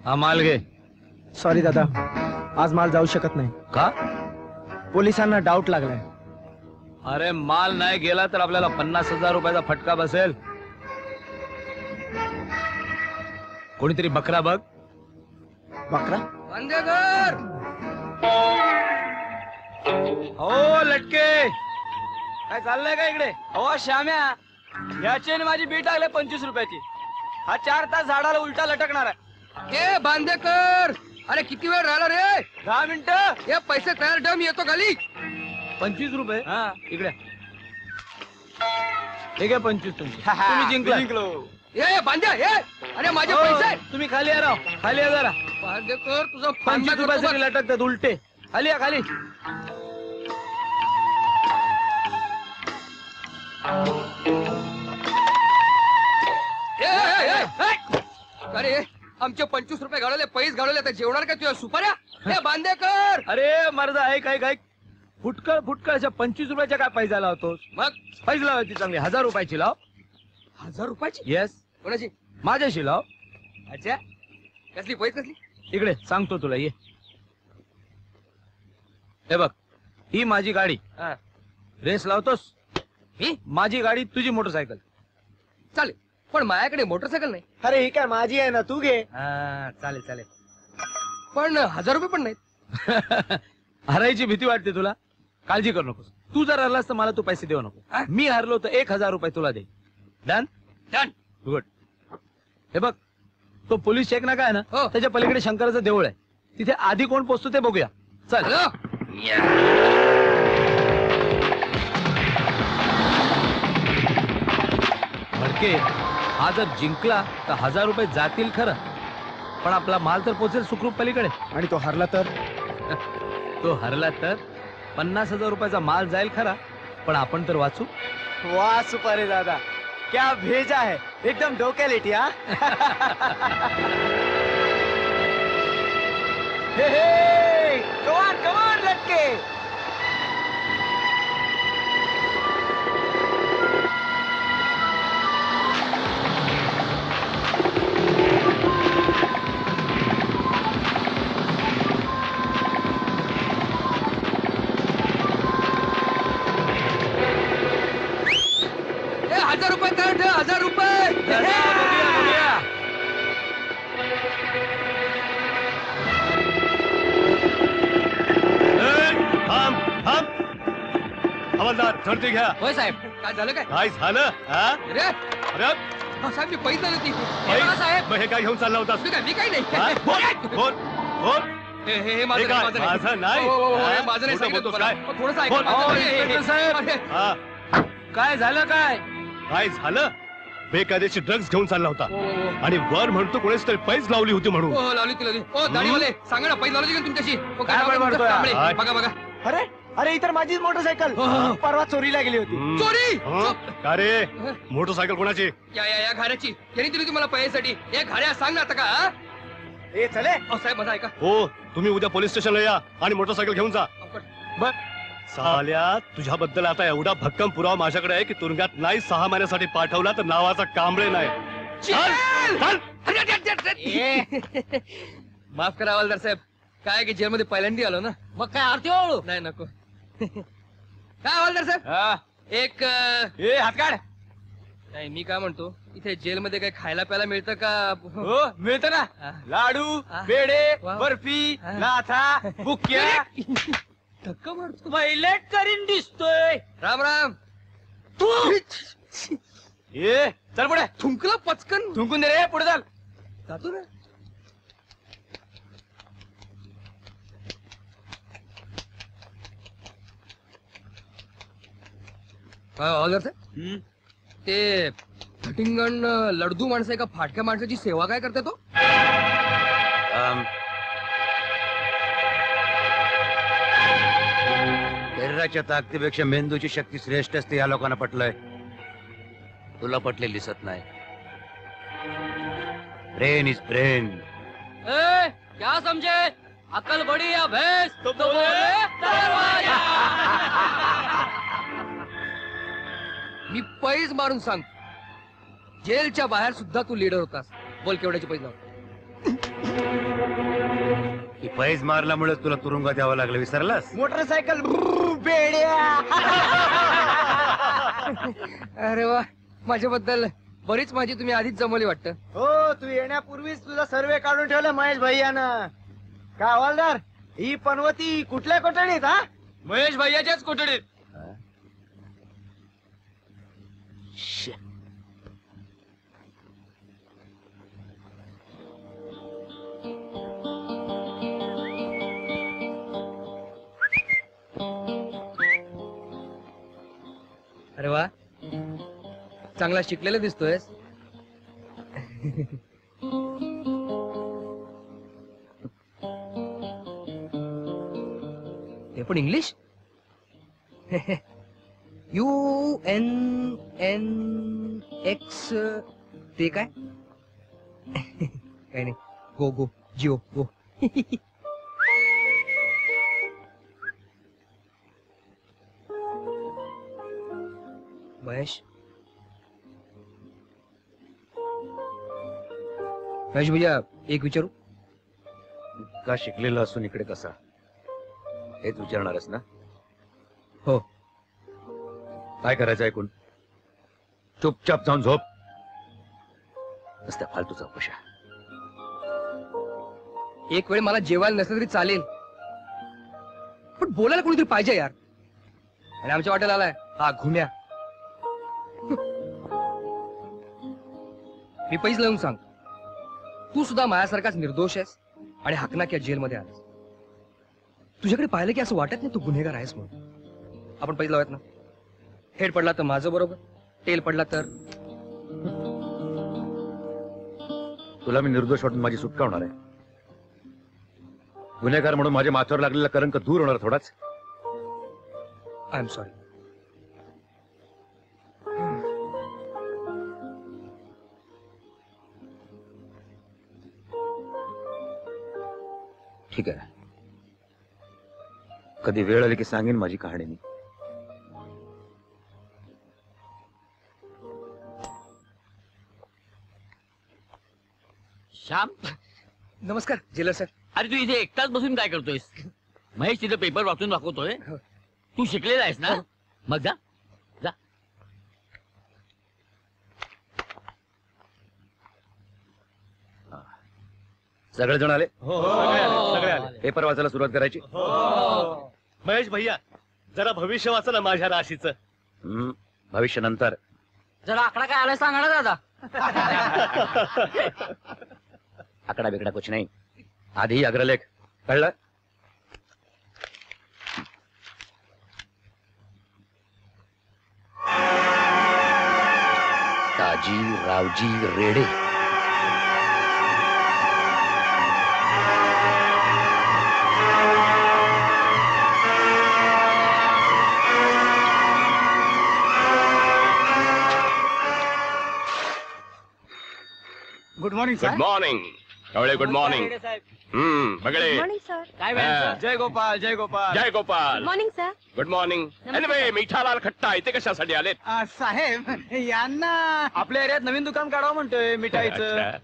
हा माल घे. सॉरी दादा, आज माल जाऊ शकत नाही. का? पोलिसांना डाऊट लागलाय. अरे माल नाही गेला तर आपल्याला 50,000 रुपयाचा फटका बसेल. कोणीतरी बकरा बघ. बकरा? बंदेकर. हो लटके, काय चाललंय का इकडे? हो श्याम्या, याची आणि माझी बीट लागले 25 रुपयाची. हा 4 तास झाडाला उलटा लटकणार आहे. ए बांदेकर, अरे किती वेळ राहिला रे? 10 मिनिटं. हे पैसे तयार ठेव, मी येतो खाली. 25 रुपये? हा. इकडे हे घ्या 25 तुमचे. तुम्ही जिंकला. जिंकलो. ए बांद्या, ए अरे माझे हो, पैसे. तुम्ही खाली या राव, खाली या जरा. बांदेकर तुझा 25 रुपयासाठी लटकतात उलटे. खाली या खाली. अरे आमचे 25 रुपये घालवले, पैसे घालवले, तर जेवणार का तुझ्या सुपाऱ्या? ए बांदेकर. अरे मर्दा, ऐक ऐक ऐक. फुटकळ फुटकळच्या 25 रुपयाच्या काय पैसा लावतोस? मग पैसे लावायची चांगली 1000 रुपयाची लाव. 1000 रुपयाची? येस. कोणाची? माझ्याशी लाव. अच्छा, कसली पैसे कसली? इकडे सांगतो तुला, ये. हे बघ, ही माझी गाडी. हा. रेस लावतोस? मी? माझी गाडी, तुझी मोटरसायकल. चालेल, पण माझ्याकडे मोटरसायकल नाही. अरे ही काय माझी आहे ना, तू घे. हा, चालेल चालेल. पण 1000 रुपये पण नाहीत. हरायची भीती वाटते तुला? काळजी करू नकोस. तू जर हरलास तर मला तू पैसे देऊ नको. हा? मी हरलो तर 1000 रुपये तुला दे. डन? डन. गुड. हे बघ, तो पोलीस चेक नाका आहे ना, हो. त्याच्या पलीकडे शंकराचं देऊळ आहे. तिथे आधी कोण पोचतो ते बघूया. चल. हॅलो. भडके, हा जर जिंकला तर 1000 रुपये जातील खरं, पण आपला माल तर पोचेल सुखरूप पलीकडे. आणि तो हरला तर? तो हरला तर 50,000 रुपयाचा माल जाईल खरा, पण आपण तर वाचू. वाह सुपारी दादा, क्या भेजा है, एकदम डोक्यालेटी. हा कमान कमान लटके. ए 1000 रुपये तयार ठेव, 1000 रुपये. बघूया बघूया. हवालदार झडती घ्या. होय साहेब, काय झालं काय? काय झालं? हा? अरे अरे हो, साहेब मी पैसे दिले ती. हे बघा साहेब. मग हे काय घेऊन चालला होतास? मी काही नाही. हा? बोल बोल. हे माझं हे नाही, काय? माझं नाही. माझं नाही? हो, हो, हो, हा? हे माझं नाही खोटं सांगितलं बोलतोस तुम्हाला. काय? हो, थोडंसं ऐका. बोल. माझं हो, नाही. इन्स्पेक्टर साहेब. अरे, हा, काय झालं काय? काय झालं? बेकायदेशीर ड्रग्ज घेऊन चालला होता हो, हो, हो. आणि वर म्हणतो कोणीच तरी पैज लावली होती म्हणून. हो, लावली ती लावली. हो दाढीवाले, सांगा ना पैसे लावली का तुमच्याशी? हो, काय नाव बडबडतोय? तुमचं? कांबळे. हा. बघा बघा. अरे अरे इतर माझीच मोटरसायकल हो, हो. परवा चोरीला गेली होती. हम्म. चोरी. हं? का रे मोटरसायकल कोणाची? या घाऱ्याची यांनी दिली तुम्हाला पैशासाठी. हे घाऱ्या सांग ना आता का? हा? ए चले. अहो साहेब माझा ऐका. हो, तुम्ही उद्या पोलीस स्टेशनला या आणि मोटरसायकल घेऊन जा. बर. साल्या, तुझ्याबद्दल आता एवढा भक्कम पुरावा माझ्याकडे आहे की तुरुंगात नाही 6 महिन्यासाठी पाठवला तर नावाचा कांबळे नाही. चल! चल! माफ करा हवालदार साहेब, काय की जेलमध्ये पहिल्यांदा आलो ना. मग काय आरती ओळू? नाही नको. काय हवालदार साहेब, हा. एक ए हात काढ. नाही मी काय म्हणतो, इथे जेलमध्ये काही खायला प्यायला मिळतं का? हो मिळतं ना. हा. लाडू, हा. पेढे, वा. बर्फी, हा. नाथा, बुक्या. धक्का मारतो. टॉयलेट करीन दिसतोय. राम राम. तू ए चल पुढे. थुंकला पचकन. थुंकून दे रे, पुढे चाल. जातो ना. काय हवालदार साहेब, ते फटिंगण लडदू माणसं एका फाटक्या माणसाची सेवा काय करते तो? शरीराच्या ताकदीपेक्षा मेंदूची शक्ती श्रेष्ठ असते या लोकांना पटलंय. तुला पटले दिसत नाही. Brain is brain. ए, क्या समझे? अकल बड़ी या भैंस तो बोले दरवाजा. मी पैज मारून सांग, जेलच्या बाहेर सुद्धा तू लीडर होतास. बोल केवढ्याचे पैसे लाव. की पैज मारल्यामुळे तुला तुरुंगात यावं लागलं, विसरलास? मोटरसायकल बेड्या. अरे वा, माझ्याबद्दल बरीच माझी तुम्ही आधीच जमवली वाटतं. हो, तू येण्यापूर्वीच तुझा सर्वे काढून ठेवला महेश भैयानं. काय हवालदार, ही पनवती कुठल्या कोठडीत? हा, महेश भैयाच्याच कोठडीत. अरे वा, चांगला शिकलेला दिसतोयस. ते पण इंग्लिश. UNNX ते काय? काय नाही, गो गो जिओ गो. महेश महेश भैया, एक विचारू? का शिकलेला असून इकडे कसा, हेच विचारणारच ना? हो. काय करायचं ऐकून? चुपचाप जाऊन झोप. नुसत्या फालतू चौकशा. एक वेळ मला जेवायला नसलं तरी चालेल, पण बोलायला कोणीतरी पाहिजे यार. आणि आमच्या वाट्याला आलाय हा घुम्या. मी पैसे लावून सांग, तू सुद्धा माझ्यासारखाच निर्दोष आहेस आणि हाकनाक्या जेलमध्ये आलास. तुझ्याकडे पाहिलं की असं वाटत नाही तू गुन्हेगार आहेस म्हणून. आपण पैसे लावत ना. हेड पडला तर माझं बरोबर, टेल पडला तर. तुला मी निर्दोष वाटून माझी सुटका होणार आहे. गुन्हेगार म्हणून माझ्या माथ्यावर लागलेला कलंक दूर होणार थोडाच. I am sorry. ठीक आहे, कधी वेळ आली की सांगेन माझी कहाणी मी. श्याम, नमस्कार जेलर सर. अरे तू इथे एकटाच बसून काय करतोयस? महेश तिथे पेपर वाचून दाखवतोय. तू शिकलेला आहेस ना? मग जा जा. सगळेजण आले? सगळे आले. पेपर वाचायला सुरुवात करायची. महेश भैया, जरा भविष्य वाचा ना माझ्या राशीचं. भविष्य नंतर. जरा आकडा काय आलाय सांगा ना दादा. आकडा बिकडा कुछ नाही, आधी अग्रलेख. कळलं? ताजी रावजी रेडे. Good morning good morning Kavale. Good morning. Bagale. Morning sir. काय हा. वेळ? जय गोपाल, जय गोपाल. जय Gopal. Morning sir. Good morning. Anyway, Mithalal Khatta इथे कशासाठी आलेत? साहेब यांना आपल्या एरियात नवीन दुकान काढावं म्हणतोय मिठाईचं. अच्छा.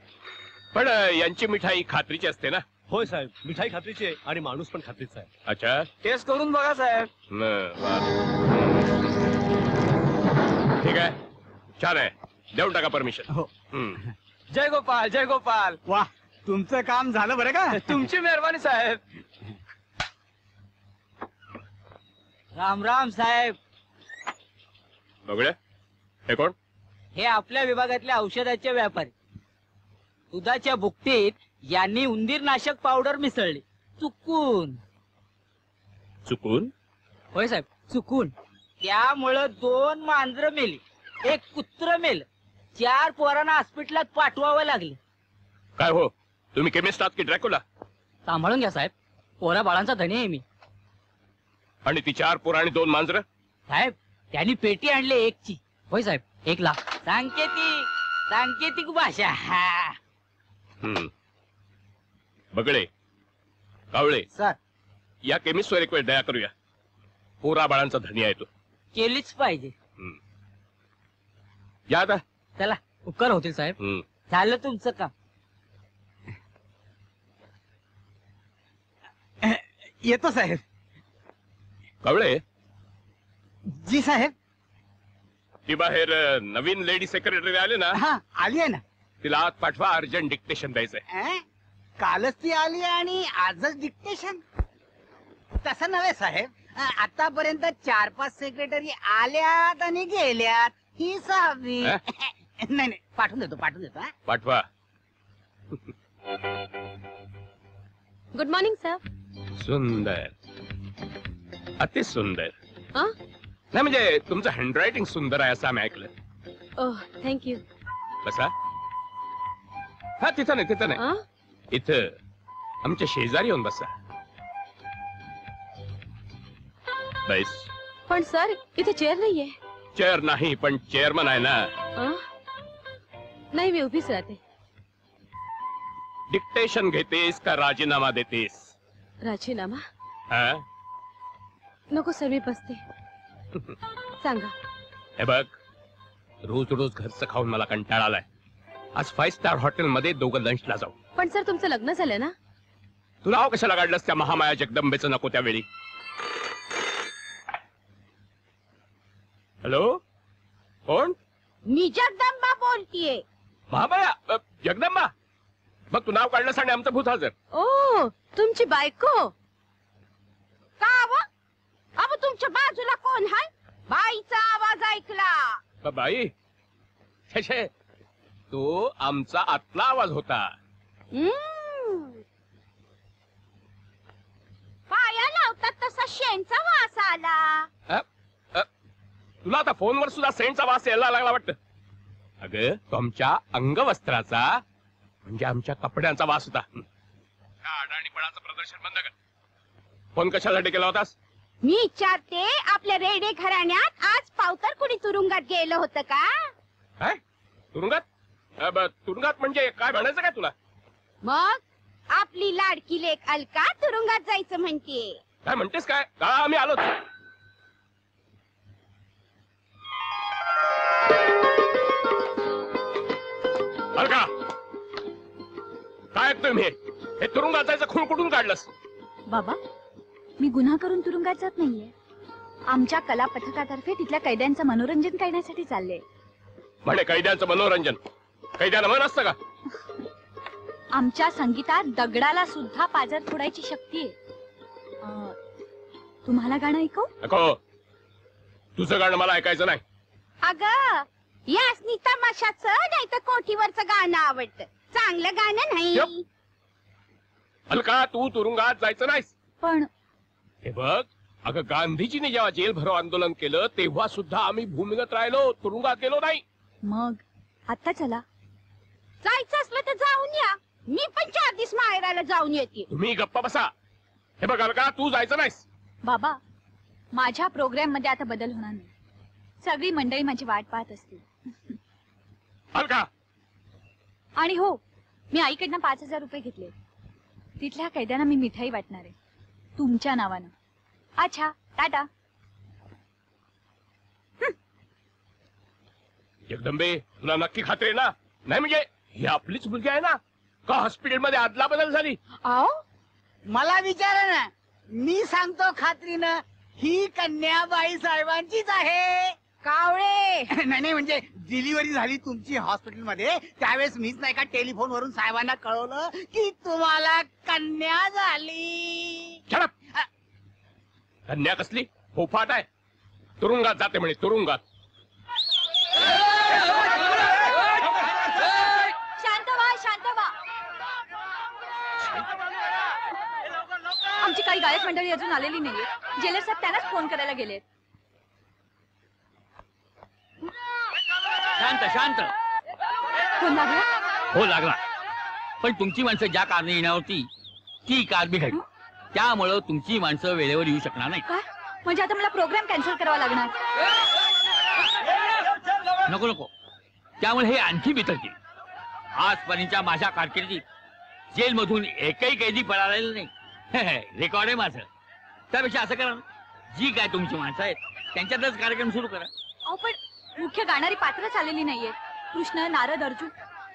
पण यांची मिठाई खात्रीची असते ना? होय साहेब, मिठाई खात्रीची आहे आणि माणूस पण खात्रीचा आहे. अच्छा. टेस्ट करून बघा साहेब. बर. ठीक आहे, छान आहे. देऊन टाका परमिशन. हो. जय गोपाल, जय गोपाल. वा, तुमचं काम झालं बरं का? तुमची मेहरबानी साहेब. राम राम साहेब. बघूया, हे कोण? हे आपल्या विभागातले औषधाचे व्यापारी. दुधाच्या बुकटीत यांनी उंदीरनाशक पावडर मिसळली चुकून. चुकून? होय साहेब, चुकून. त्यामुळं 2 मांजरं मेली, 1 कुत्र मेल, 4 पोरांना हॉस्पिटलात पाठवावं लागले. काय हो, तुम्ही केमिस्ट आहात की ड्रॅक्युला? सांभाळून घ्या साहेब, पोरा बाळांचा धनी आहे मी. आणि ती 4 पोरं आणि 2 मांजरं? साहेब, त्यांनी पेटी आणली 1ची. होय साहेब, 1 लाख. सांकेतिक भाषा. हा. बगळे, कावळे, सर. या केमिस्टवर एक वेळ दया करूया. पोरा बाळांचा धनी आहे तो. केलीच पाहिजे. या आता. चला, उपकार होतील साहेब. झालं तुमचं काम. येतो साहेब. कवळे जी साहेब. ती बाहेर नवीन लेडी सेक्रेटरी आले ना, हा आली आहे ना. तिला आत पाठवा, अर्जंट डिक्टेशन द्यायचंय. कालच ती आली आणि आजच डिक्टेशन? तसं नव्हे साहेब, आतापर्यंत 4-5 सेक्रेटरी आल्यात आणि गेल्यात, ही सहावी. नाही नाही, पाठवून देतो हा. पाठवा. Good morning sir. सुंदर, अति सुंदर. हा? नाही म्हणजे तुमचं हँडरायटिंग सुंदर आहे असं आम्ही ऐकलं. ओह थँक्यू. बसा. हा तिथं नाही, हा? इथं आमच्या शेजारी येऊन बसा. बैस. पण सर इथे चेअर नाहीये. चेअर नाही पण चेअरमन आहे ना. नाही मी उभीच राहते. डिक्टेशन घेतेस का राजीनामा देतेस? राजीनामा हा? नको सर, मी बसते. सांगा. हे बघ, रोज रोज घरचं खाऊन मला कंटाळा आलाय. आज 5 स्टार हॉटेल मध्ये दोघं लंचला जाऊ. पण सर तुमचं लग्न झालं ना? तुला नाव कशाला काढलंस त्या महामाया जगदंबेचं नको त्यावेळी? हॅलो, कोण? मी जगदंबा बोलतीये. महामाया जगदंबा? मग तू नाव काढलंस आणि आमचं भूत हजर. ओ तुमची बायको का? अब तुमच्या बाजूला कोण आहे? बाईचा आवाज ऐकला. बाई, छे, तो आमचा आतला आवाज होता. पाया लावतात तसा शेणचा वास आला. तुला आता फोनवर सुद्धा सेंटचा वास यायला लागला वाटतं. अगं, तो आमच्या अंगवस्त्राचा म्हणजे आमच्या कपड्यांचा वास होता. अडाणीपणाचं प्रदर्शन बंद कर. फोन कशासाठी केला होतास? मी विचारते, आपल्या रेडे घराण्यात आज पावतर कुणी तुरुंगात गेलं होतं का? काय तुरुंगात? तुरुंगात म्हणजे काय म्हणायचं काय तुला? मग आपली लाडकी लेक अलका तुरुंगात जायचं म्हणते. काय म्हणतेस काय? का आम्ही आलो. अलका, काय ऐकतोय मी? हे तुरुंगात जायचं खूण कुठून काढलंस? बाबा, मी गुन्हा करून तुरुंगात जात नाहीये. आमच्या कला पथकातर्फे तिथल्या कैद्यांचं मनोरंजन करण्यासाठी चालले. म्हणे कैद्यांचं मनोरंजन? कैद्याला मन असतं का? आमच्या संगीतात दगडाला सुद्धा पाजर फोडायची शक्ती आहे. तुम्हाला गाणं ऐकू? नको, तुझं गाणं मला ऐकायचं नाही. अगं, यासनी तमाशाचं नाही तर कोठीवरचं गाणं आवडतं, चांगलं गाणं नाही. अलका, तू तुरुंगात जायचं नाहीस. पण हे बघ, अगं गांधीजीने जेव्हा जेल भरो आंदोलन केलं तेव्हा सुद्धा आम्ही भूमिगत राहिलो, तुरुंगात गेलो नाही. मग आता चला. जायचं असलं तर जाऊन या. मी पण 4 दिवस माहेराला जाऊन येते. तुम्ही गप्पा बसा. हे बघ अलका, तू जायचं नाहीस. बाबा, माझ्या प्रोग्राम मध्ये आता बदल होणार नाही. सगळी मंडळी माझी वाट पाहत असतील. अलका, आणि हो, मी आईकडनं 5,000 रुपये घेतले. तिथल्या कैद्यांना मी मिठाई वाटणार आहे तुमच्या नावानं. अच्छा, टाटा. जगदंबे, तुला नक्की खात्री आहे ना? नाही म्हणजे ही आपलीच मुलगी आहे ना? का हॉस्पिटलमध्ये आदला बदल झाली? अहो, मला विचारा ना, मी सांगतो खात्रीनं, ही कन्याबाई साहेबांचीच आहे. कावळे नाही म्हणजे डिलिव्हरी झाली तुमची हॉस्पिटलमध्ये त्यावेळेस मीच नाही का टेलिफोन वरून साहेबांना कळवलं की तुम्हाला कन्या झाली. छडप. कन्या कसली? फोफाट आहे. तुरुंगात जाते म्हणे, तुरुंगात. शांत व्हा, शांत व्हा. आमची काही गायक मंडळी अजून आलेली नाहीये. जेलर साहेब त्यांनाच फोन करायला गेलेत. शांत शांत. फोन लागला? हो लागला. पण तुमची माणसं ज्या कारने येणार होती ती कार बिघडली, त्यामुळं तुमची माणसं वेळेवर येऊ शकणार नाही. काय म्हणजे आता मला प्रोग्राम कॅन्सल करावा लागणार? नको नको, त्यामुळे हे आणखी बिथरतील. आजपर्यंतच्या माझ्या कारकिर्दीत जेलमधून एकही कैदी पळालेला नाही. रेकॉर्ड आहे माझं. त्यापेक्षा असं करा, जी काय तुमची माणसं आहेत त्यांच्यातच कार्यक्रम सुरू करा. अहो पण मुख्य गाणारी पात्रच आलेली नाहीये. कृष्ण, नारद, अर्जुन.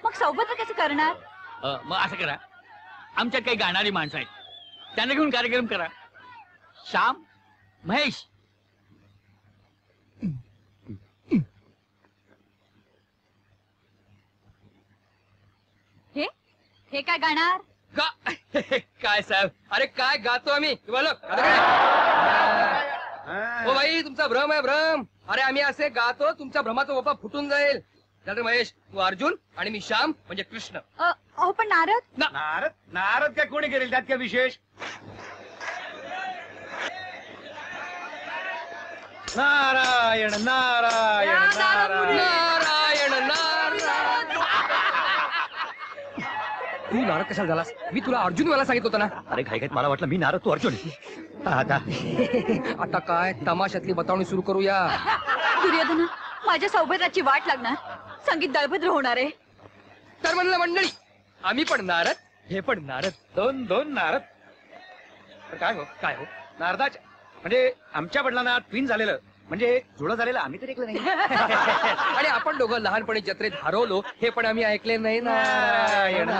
मग सौबत कसं करणार? मग असं करा, आमच्यात काही गाणारी माणसं आहेत त्यांना घेऊन कार्यक्रम करा. श्याम, महेश. हे काय गाणार? काय साहेब, अरे काय गातो आम्ही बोलो. ओ भाई, तुमचा भ्रम आहे भ्रम. अरे आम्ही असे गातो तुमच्या भ्रमाचा ओपा फुटून जाईल. त्यात महेश, तू अर्जुन आणि मी श्याम म्हणजे कृष्ण. अहो पण नारद. नारद नारद काय कोणी करेल त्यात काय विशेष? नारायण नारायण नारायण. नारायण नारायण. तू नारद कशाला झालास? मी तुला अर्जुन मला सांगितलं होतं ना. अरे घाई घाईत मला वाटलं मी नारद तू अर्जुन. आता काय तमाशातली बतावणी सुरू करूया. दुर्योधना, माझ्या सौभद्राची वाट लागणार. संगीत दळभद्र होणार आहे. तर म्हणलं मंडळी, आम्ही पण नारद, हे पण नारद. दोन दोन नारद. काय हो नारदाच्या म्हणजे आमच्या वडिलांना ट्विन झालेलं म्हणजे जुळं झालेलं आम्ही तरी ऐकलं नाही. आणि आपण दोघं लहानपणी जत्रेत हरवलो हे पण आम्ही ऐकले नाही. नारायण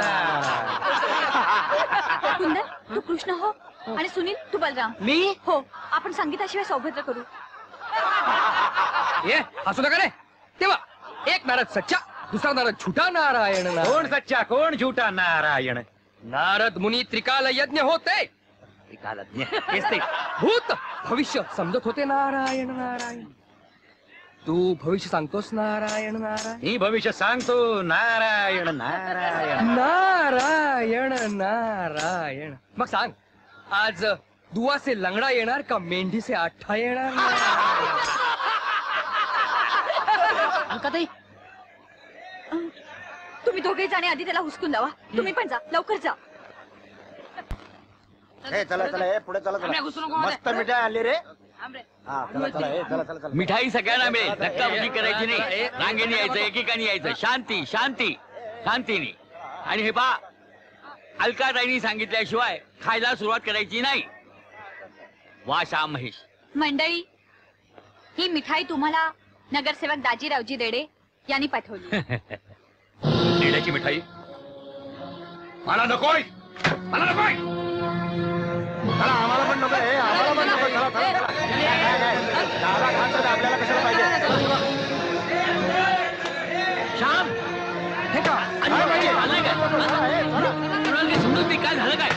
कुंदन, तू कृष्ण हो आणि सुनील तू बलराम. मी हो, आपण संगीताशिवाय सौभद्र करू. ये हसू नका रे. तेव्हा एक नारद सच्चा, दुसरा नारद छुटा. नारायण कोण नारायण. सच्चा कोण झुटा? नारायण. नारद मुनी त्रिकाल यज्ञ होते. तेच ते. भूत भविष्य समजत होते. नारायण नारायण. तू भविष्य सांगतोस. नारायण नारायण. मी भविष्य सांगतो. नारायण नारायण. नारायण नारायण. मग सांग, आज दुवा से लंगडा येणार का मेंढी से आठा येणार? अलकाताई, तुम्ही दोघे जाणे आधी त्याला हुसकून लावा. तुम्ही पण जा, लवकर जा. चला चला पुढे चला मस्त मिठाई आली रे. मिठाई सगळ्यांना मिळेल. धक्काबुक्की करायची नाही. रांगेने यायचं, एकेकाने यायचं. शांती शांती शांतीने. आणि हे पा, अलकाताईंनी सांगितल्याशिवाय खायला सुरुवात करायची नाही. वा श्याम महेश. मंडळी, ही मिठाई तुम्हाला नगरसेवक दाजीरावजी रेडे यांनी पाठवली. नेण्याची मिठाई मला नकोय. मला नकोय. आम्हाला पण नको. आम्हाला पण नको. आपल्याला कशाला पाहिजे? श्याम, हे का? समजून मी काय झालं काय?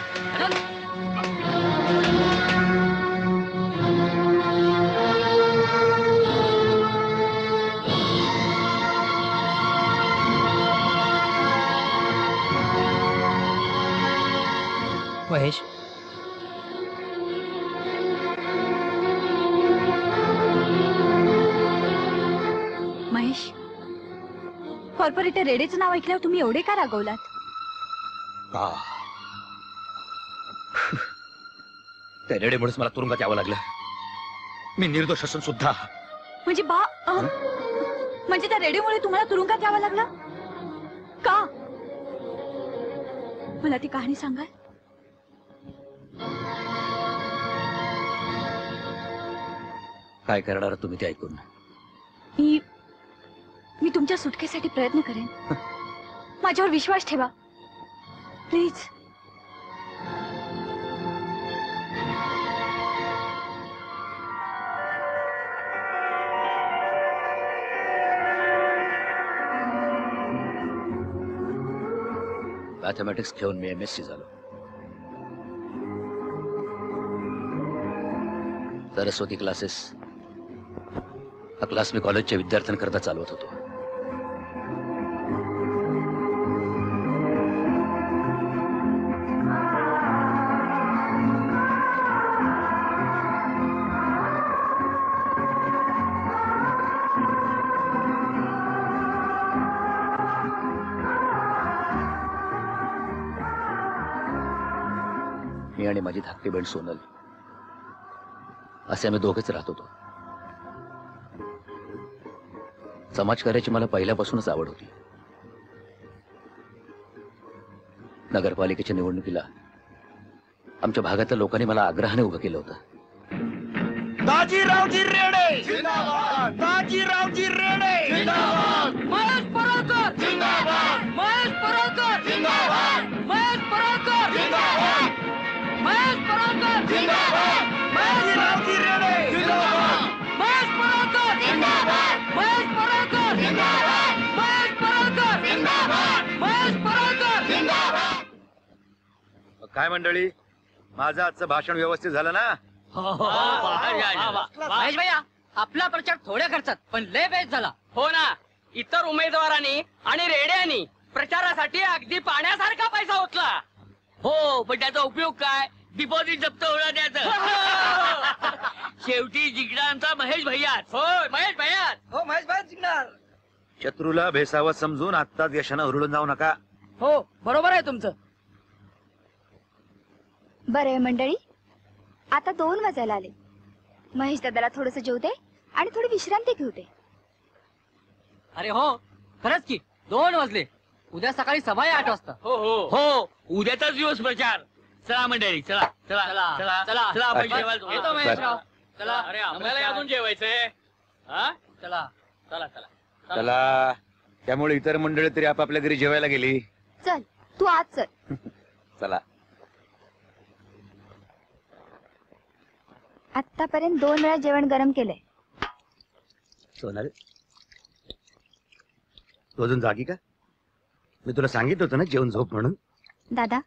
महेश, महेश, कॉर्पोरेटर रेडेचं नाव ऐकल्यावर तुम्ही एवढे का रागवलात? त्या रेडेमुळेच मला तुरुंगात यावं लागलं. मी निर्दोष असून सुद्धा. म्हणजे म्हणजे त्या रेडिओमुळे तुम्हाला तुरुंगात यावं लागलं का? मला ती कहाणी सांगाल? काय करणार तुम्ही ते ऐकून? मी तुमच्या सुटकेसाठी प्रयत्न करेन. माझ्यावर विश्वास ठेवा प्लीज. मॅथमॅटिक्स घेऊन मी MSc झालो. सरस्वती क्लासेस हा क्लास मी कॉलेजच्या विद्यार्थ्यांकरता चालवत होतो. मी आणि माझी धाकटी बहीण सोनल असे आम्ही दोघेच राहत होतो. समाजकार्याची मला पहिल्यापासूनच आवड होती. नगरपालिकेच्या निवडणुकीला आमच्या भागातल्या लोकांनी मला आग्रहाने उभं केलं होतं. दाजीरावजी रेडे जिंदाबाद. दाजीरावजी रेडे जिंदाबाद. महेश पराळकर जिंदाबाद. महेश पराळकर जिंदाबाद. महेश पराळकर जिंदाबाद. महेश पराळकर जिंदाबाद. महेश काय मंडळी, माझं आजचं भाषण व्यवस्थित झालं ना? महेश भैया, आपला प्रचार थोड्या खर्चात पण लय बेस्ट झाला. हो ना, इतर उमेदवारांनी आणि रेड्यांनी प्रचारासाठी अगदी पाण्यासारखा पैसा उचला. हो, पण त्याचा उपयोग काय? डिपॉझिट जप्त होणार त्याचं. शेवटी जिंकणारा महेश भैया. हो महेश भैया. हो महेश भैया जिंकणार. शत्रूला भेसावं समजून आत्ताच यशानं हुरळून जाऊ नका. हो बरोबर आहे तुमचं. बरं मंडळी, आता 2 वाजायला आले. महेश दादाला थोडस जेवू दे आणि थोडी विश्रांती घेऊ दे. अरे हो, खरंच की 2 वाजले. उद्या सकाळी सभा आहे 8 वाजता. हो हो हो, उद्याचाच दिवस प्रचार. चला मंडळी, चला चला चला, चला चला. चला आपण जेवायला जाऊ. येतो महेशराव. चला. अरे आम्हाला अजून जेवायचंय. हा, चला. चला चला. चला, त्यामुळे इतर मंडळी तरी आपापल्या घरी जेवायला गेली. चल तू आज चल. चला. आतापर्यंत 2 वेळा जेवण गरम केलंय. सोनाली, तू अजून जागी का? मी तुला सांगितलं होतं ना जेवण झोप म्हणून. दादा,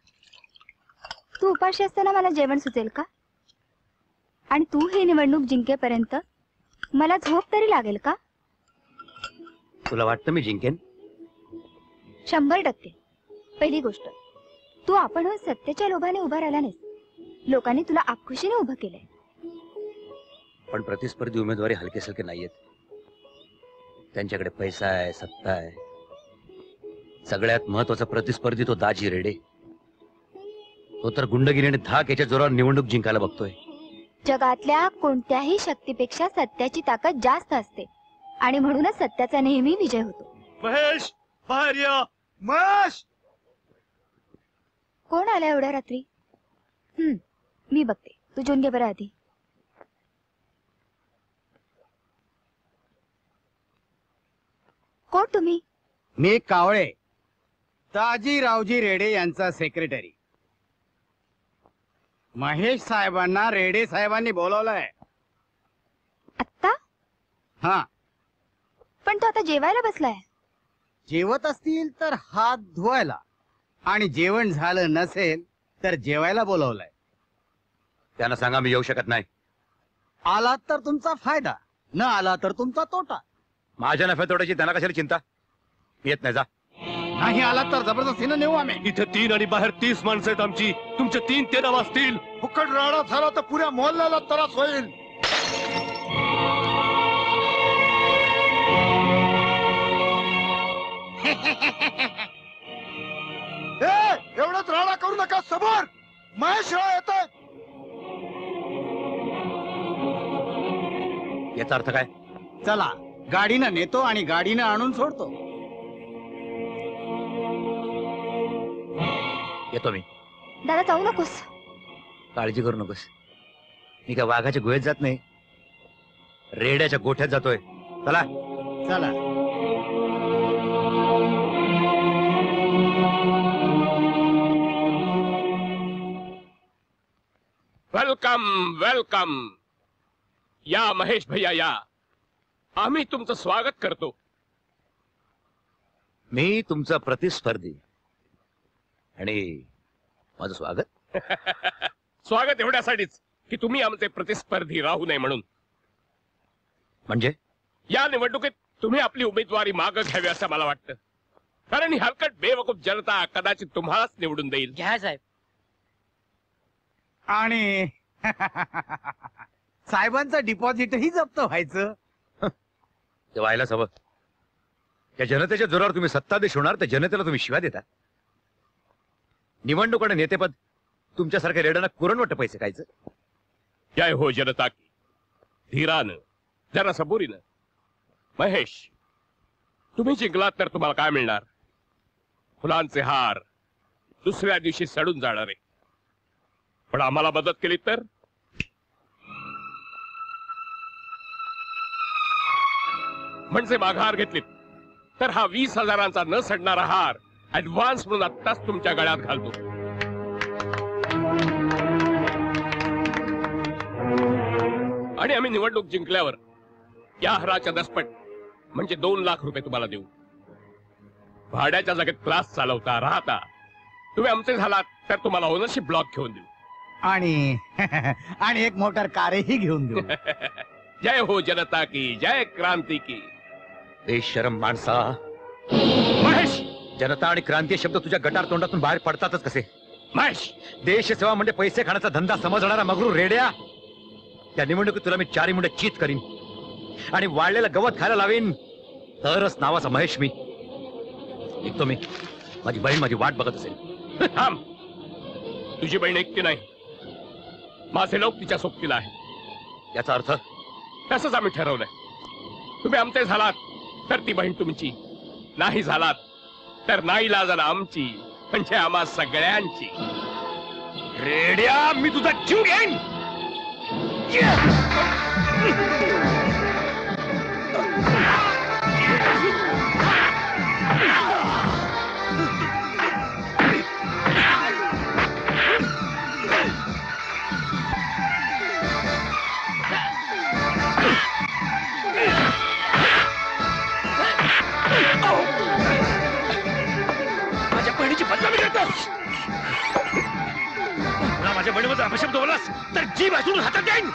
तू उपाशी असताना मला जेवण सुचेल का? आणि तू ही निवडणूक जिंकेपर्यंत मला झोप तरी लागेल का? तुला वाटतं मी जिंकेन? 100%. पहिली गोष्ट, तू आपण सत्तेच्या लोभाने उभा राहिला नाहीस. लोकांनी तुला आपखुशीने उभं केलंय. पण प्रतिस्पर्धी उमेदवारी हलके सलके नाहीयेत. त्यांच्याकडे पैसा आहे, सत्ता आहे. सगळ्यात महत्वाचा प्रतिस्पर्धी तो दाजी रेडे. तो तर गुंडगिरीने धाक याच्या जोरावर निवडणूक जिंकायला बघतोय. जगातल्या कोणत्याही शक्तीपेक्षा सत्याची ताकद जास्त असते आणि म्हणूनच सत्याचा नेहमी विजय होतो. महेश, बाहेर या. महेश, कोण आला एवढ्या रात्री? मी बघते, तू जेवून घे बरं आधी. कोण तुम्ही? मी कावळे, ताजीरावजी रेडे यांचा सेक्रेटरी. महेश साहेबांना रेडे साहेबांनी बोलवलंय. आत्ता? हा. पण तो आता जेवायला बसलाय. जेवत असतील तर हात धुवायला, आणि जेवण झालं नसेल तर जेवायला बोलवलंय. त्यांना सांगा मी येऊ शकत नाही. आलात तर तुमचा फायदा, न आला तर तुमचा तोटा. माझ्या नफ्या तोट्याची त्यांना कशाला चिंता? मी येत नाही, जा. नाही आलात तर जबरदस्तीनं नेऊ आम्ही. इथे 3 आणि बाहेर 30 माणसं आहेत आमची. तुमचे 3 तेरा वाजतील. फुकट राडा झाला तर पुऱ्या मोहल्ल्याला त्रास होईल. एवढंच राडा करू नका. समोर महेश राव येत. याचा अर्थ काय? चला, गाडीनं नेतो आणि गाडीनं आणून सोडतो. येतो मी. दादा जाऊ नकोस. काळजी करू नकोस. मी काय वाघाच्या गुहेत जात नाही, रेड्याच्या गोठ्यात जातोय. चला चला. Welcome welcome. या महेश भैया या. आम्ही तुमचं स्वागत करतो. मी तुमचा प्रतिस्पर्धी आणि माझं स्वागत. स्वागत एवढ्यासाठीच की तुम्ही आमचे प्रतिस्पर्धी राहू नये म्हणून. म्हणजे या निवडणुकीत तुम्ही आपली उमेदवारी मागं घ्यावी असं मला वाटतं. कारण ही हलकट बेवकूफ जनता कदाचित तुम्हालाच निवडून देईल. घ्या साहेब. आणि साहेबांचं डिपॉझिटही जप्त व्हायचं. ते व्हायलाच हवं. त्या जनतेच्या जोरावर तुम्ही सत्ताधीश होणार, त्या जनतेला तुम्ही शिव्या देता. निवडणूक आणि नेतेपद तुमच्यासारख्या रेड्यांना कुरण वाटतं पैसे खायचं. जय हो जनता की. धीरानं, जरा सबुरीनं. महेश, तुम्ही जिंकलात तर तुम्हाला काय मिळणार? फुलांचे हार, दुसऱ्या दिवशी सडून जाणारे. पण आम्हाला मदत केली तर म्हणजे माघार घेतलीत तर हा 20,000चा न सडणारा हार ऍडव्हान्स म्हणून आत्ताच तुमच्या गळ्यात घालतो. आणि आम्ही निवडणूक जिंकल्यावर या हाराच्या दसपट म्हणजे 2 लाख रुपये तुम्हाला देऊ. भाड्याच्या जागेत क्लास चालवता, राहता तुम्ही आमचे झालात तर तुम्हाला ओनरशिप ब्लॉक घेऊन देऊ. आणि आणि एक मोटर कारही घेऊन देऊ. जय हो जनता की, जय क्रांती की. बेशरम माणसा. महेश, जनता आणि क्रांती शब्द तुझ्या गटार तोंडातून बाहेर पडतातच कसे? महेश, देशसेवा म्हणजे पैसे खाण्याचा धंदा समजणारा मगरू रेड्या. त्या निवडणुकीत तुला मी 4 मुंड चीत करीन आणि वाळलेलं गवत खायला लावीन, तरच नावाचा महेश मी निघतो. मी माझी बहीण माझी वाट बघत असेल. थांब. तुझी बहीण एकटी नाही, माझे लोक तिच्या सोबतीला आहे. याचा अर्थ तसंच आम्ही ठरवलंय. तुम्ही आमचे झालात तर ती बहीण तुमची, नाही झालात तर नाही लाजाला आमची, म्हणजे आम्हा सगळ्यांची. रेड्या, मी तुझा जीव घेईन. माझ्या बहिणीची बदनामी करतोस. माझ्या बहिणीमध्ये अपशब्द बोललास तर जीभ असून हातात देईन.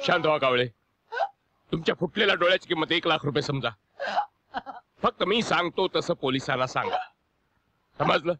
शांत व्हा कावळे. तुमच्या फुटलेल्या डोळ्याची किंमत 1 लाख रुपये समजा. फक्त मी सांगतो तसं पोलिसांना सांगा, समजलं?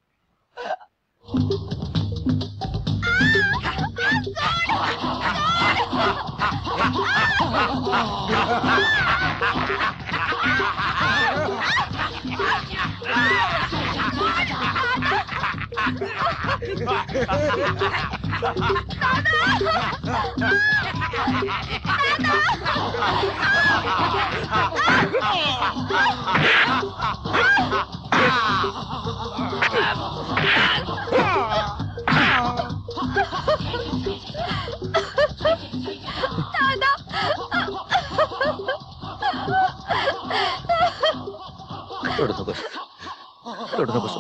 रडू नकोस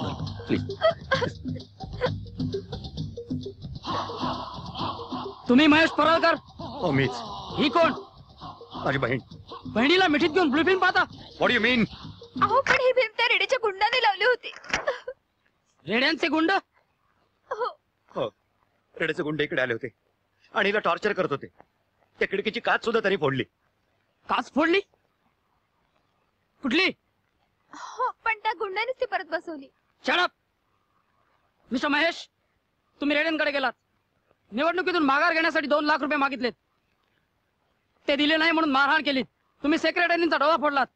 प्लीज. तुम्ही महेश पराळकर? हो मीच. ही कोण? माझी बहीण. बहिणीला मिठीत घेऊन ब्लू फिल्म पाहता? व्हॉट डू यू मीन? अहो पण ही फिल्म त्या रेड्याच्या गुंडाने लावली होती. रेड्यांचे गुंड? हो, रेड्याचे गुंड इकडे आले होते आणि हिला टॉर्चर करत होते. त्या खिडकीची काच सुद्धा त्यांनी फोडली. काच फोडली? कुठली? हो पण त्या गुंडानेच ती परत बसवली. Shut up. मिस्टर महेश, तुम्ही रेड्यांकडे गेलात, निवडणुकीतून माघार घेण्यासाठी 2 लाख रुपये मागितलेत. ते दिले नाही म्हणून मारहाण केली. तुम्ही सेक्रेटरींचा डोळा फोडलात.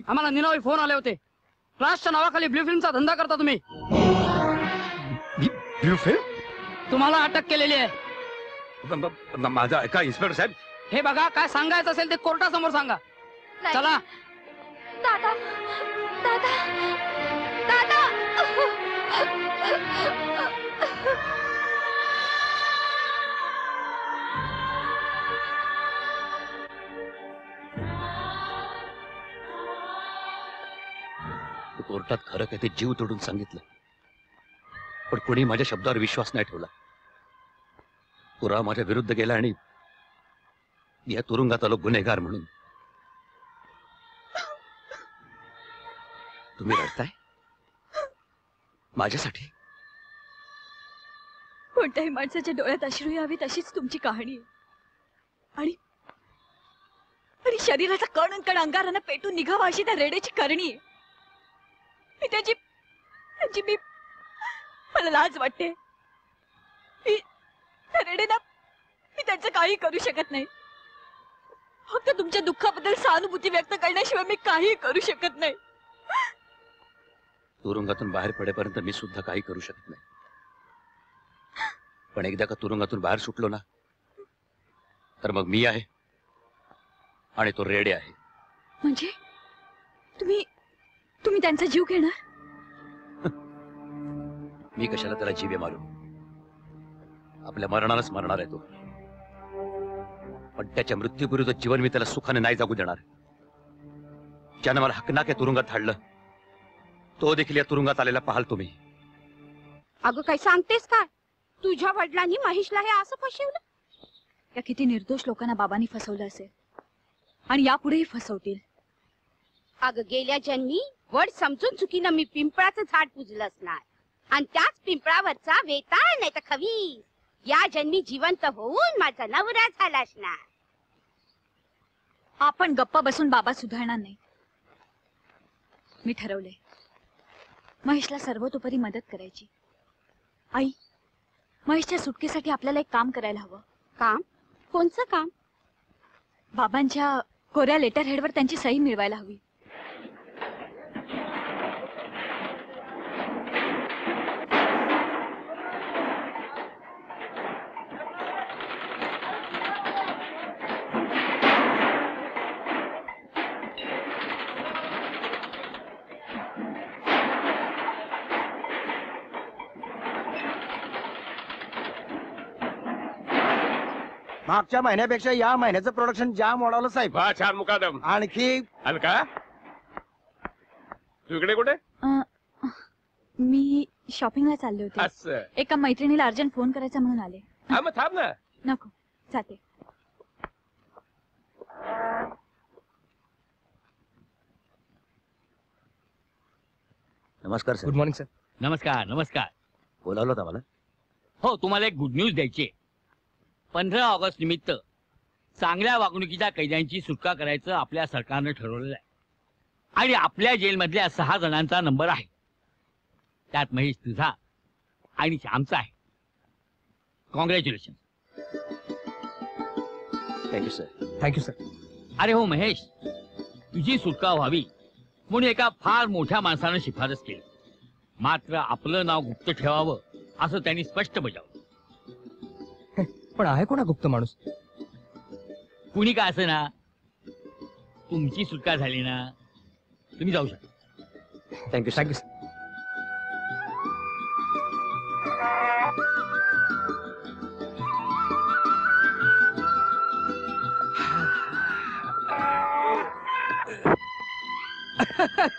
आम्हाला निनावी फोन आले होते. क्लासच्या नावाखाली ब्लू फिल्मचा धंदा करता तुम्ही. Blue film? तुम्हाला अटक केलेली आहे. माझा ऐका इन्स्पेक्टर साहेब. हे बघा, काय सांगायचं असेल ते कोर्टासमोर सांगा. नाही. चला. दादा दादा दादा. कोर्टात खरं काय ते जीव तोडून सांगितलं, पण कोणी माझ्या शब्दावर विश्वास नाही ठेवला. पुरावा माझ्या विरुद्ध गेला आणि या तुरुंगात आलो गुन्हेगार म्हणून. तुम्ही रडताय माझ्यासाठी? कोणत्याही माणसाच्या डोळ्यात अश्रू यावी तशीच तुमची कहाणी आहे. आणि शरीराचा कण कण अंगारानं पेटून निघावा अशी त्या रेड्याची करणी आहे. त्याची मला लाज वाटते. मी त्यांचं काही करू शकत नाही. फक्त तुमच्या दुःखाबद्दल सहानुभूती व्यक्त करण्याशिवाय मी काही करू शकत नाही. तुरुंगातून बाहेर पडेपर्यंत मी सुद्धा काही करू शकत नाही. पण एकदा का तुरुंगातून बाहेर सुटलो ना, तर मग मी आहे आणि तो रेडे आहे. म्हणजे तुम्ही त्यांचा जीव घेणार? मी कशाला त्याला जीवे मारू? आपल्या मरणालाच मरणार आहे तो, पण त्याच्या मृत्यूपूर्वी तो जीवन मी त्याला सुखाने नाही जगू देणार. ज्यानं मला हकनाके तुरुंगात धाडलं तो देखील या तुरुंगात आलेला पाहाल तुम्ही. अगं काय सांगतेस काय? तुझ्या वडिलांनी महेशला हे असं फसवलं? या किती निर्दोष लोकांना बाबांनी फसवलं असेल आणि यापुढेही फसवतील. अगं गेल्या जन्मी वड समजून चुकीनं मी पिंपळाचं झाड पुजलं असणार आणि त्याच पिंपळावरचा वेताळ नाही तर खवी या जन्मी जिवंत होऊन माझा नवरा झाला असणार. आपण गप्पा बसून बाबा सुधारणार नाही. मी ठरवले महेशला सर्वतोपरी मदत करायची. आई, महेशच्या सुटकेसाठी आपल्याला एक काम करायला हवं. काम? कोणचं काम? बाबांच्या कोऱ्या लेटर हेडवर त्यांची सही मिळवायला हवी. मागच्या महिन्यापेक्षा या महिन्याचं प्रोडक्शन जाम वाढवलं साहेब. वा, छान मुकादम. आणखी अलका, तू इकडे कुठे? मी शॉपिंगला चालले होते. असं. एका मैत्रिणीला अर्जंट फोन करायचा म्हणून आले. हा, मग थांब ना. नको, जाते. नमस्कार सर. Good morning sir. नमस्कार नमस्कार. बोलावलं होतं मला? हो, तुम्हाला एक गुड न्यूज द्यायची. 15 ऑगस्ट निमित्त चांगल्या वागणुकीच्या कैद्यांची सुटका करायचं आपल्या सरकारनं ठरवलेलं आहे आणि आपल्या जेलमधल्या 6 जणांचा नंबर आहे. त्यात महेश तुझा आणि श्यामचा आहे. Congratulation. Thank you sir. Thank you sir. अरे हो महेश, तुझी सुटका व्हावी म्हणून एका फार मोठ्या माणसानं शिफारस केली. मात्र आपलं नाव गुप्त ठेवावं असं त्यांनी स्पष्ट बजावलं. पण आहे कोणा गुप्त माणूस? कुणी काय असं ना, तुमची सुटका झाली ना, तुम्ही जाऊ शकता. थँक्यू. Thank you sir.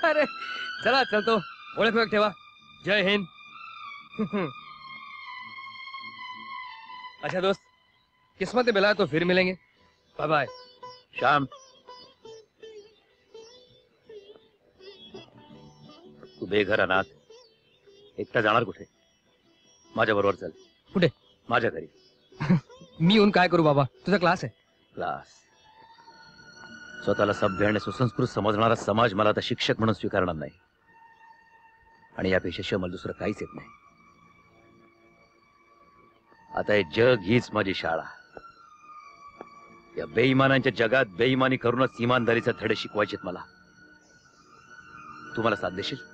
अरे चला चलतो. ओळख ओळख ठेवा. जय हिंद. अच्छा दोस्त, किस्मत में मिला है तो फिर मिलेंगे. Bye bye. श्याम, तू बेघर अनाथ एकटा जाणार कुठे? माझ्या बरोबर चल. कुठे? माझ्या घरी. मी येऊन काय करू बाबा? तुझा क्लास आहे. क्लास? स्वतःला सभ्य आणि सुसंस्कृत समजणारा समाज मला आता शिक्षक म्हणून स्वीकारणार नाही आणि यापेक्षा मला दुसरं काहीच येत नाही. आता हे जग हीच माझी शाळा. या बेईमानांच्या जगात बेईमानी करूनच इमानदारीचे धडे शिकवायचे मला. तू मला साथ देशील?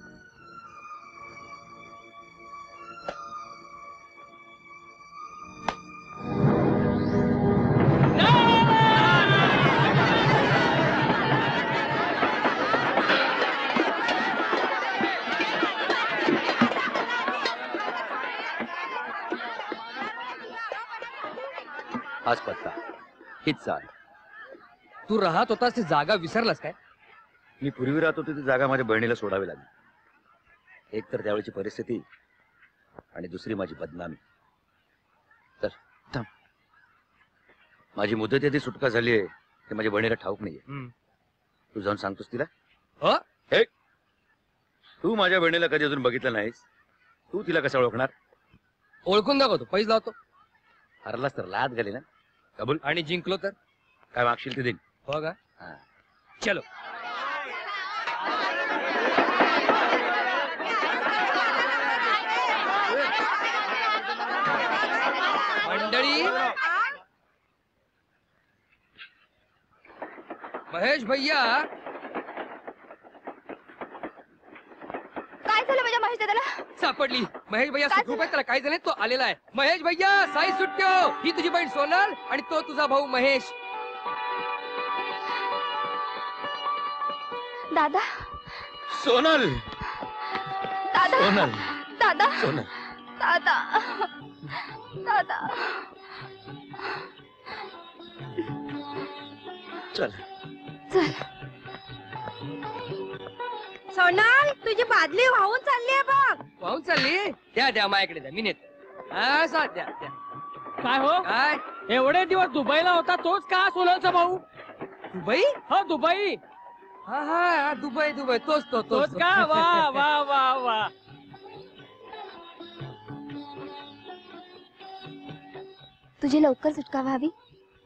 हाच पत्ता, हीच चाल. तू राहत होतास ती जागा विसरलास काय? मी पूर्वी राहत होतो ती जागा माझ्या बहिणीला सोडावी लागली. एक तर त्यावेळची परिस्थिती आणि दुसरी माझी बदनामी. तर थांब, माझी मुदत येते सुटका झाली आहे ते माझ्या बहिणीला ठाऊक नाहीये. तू जाऊन सांगतोस तिला? हे, तू माझ्या बहिणीला कधी अजून बघितलं नाहीस. तू तिला कसं ओळखणार? ओळखून दाखवतो. पैसे लावतो. हरलास तर लात घाली ना. कबूल. आणि जिंकलो तर काय मागशील ते देईन. हो का? चलो. मंडळी, महेश भैया. काय झालं माझ्या महेश दादाला? सापडली. महेश भैया सुखरूप आहे. त्याला काय झाले? तो आलेला आहे. महेश भैया, साई सुट्ट्यो. ही तुझी बहीण सोनल आणि तो तुझा भाऊ महेश. दादा. सोनल. दादा. सोनल. दादा. सोनल. दादा दादा चल चल. सोनाल तुझी बादली वाहून चालली आहे बघ. वाहून चालली? द्या द्या माझ्याकडे द्या, मी नेतो. हा सा द्या द्या. काय हो काय एवढे दिवस दुबईला होता तोच का सोनलचा भाऊ? दुबई? हो दुबई. हा हा हा, दुबई दुबई तोच तो तोच का? वा वा वा वा. तुझी लवकर सुटका व्हावी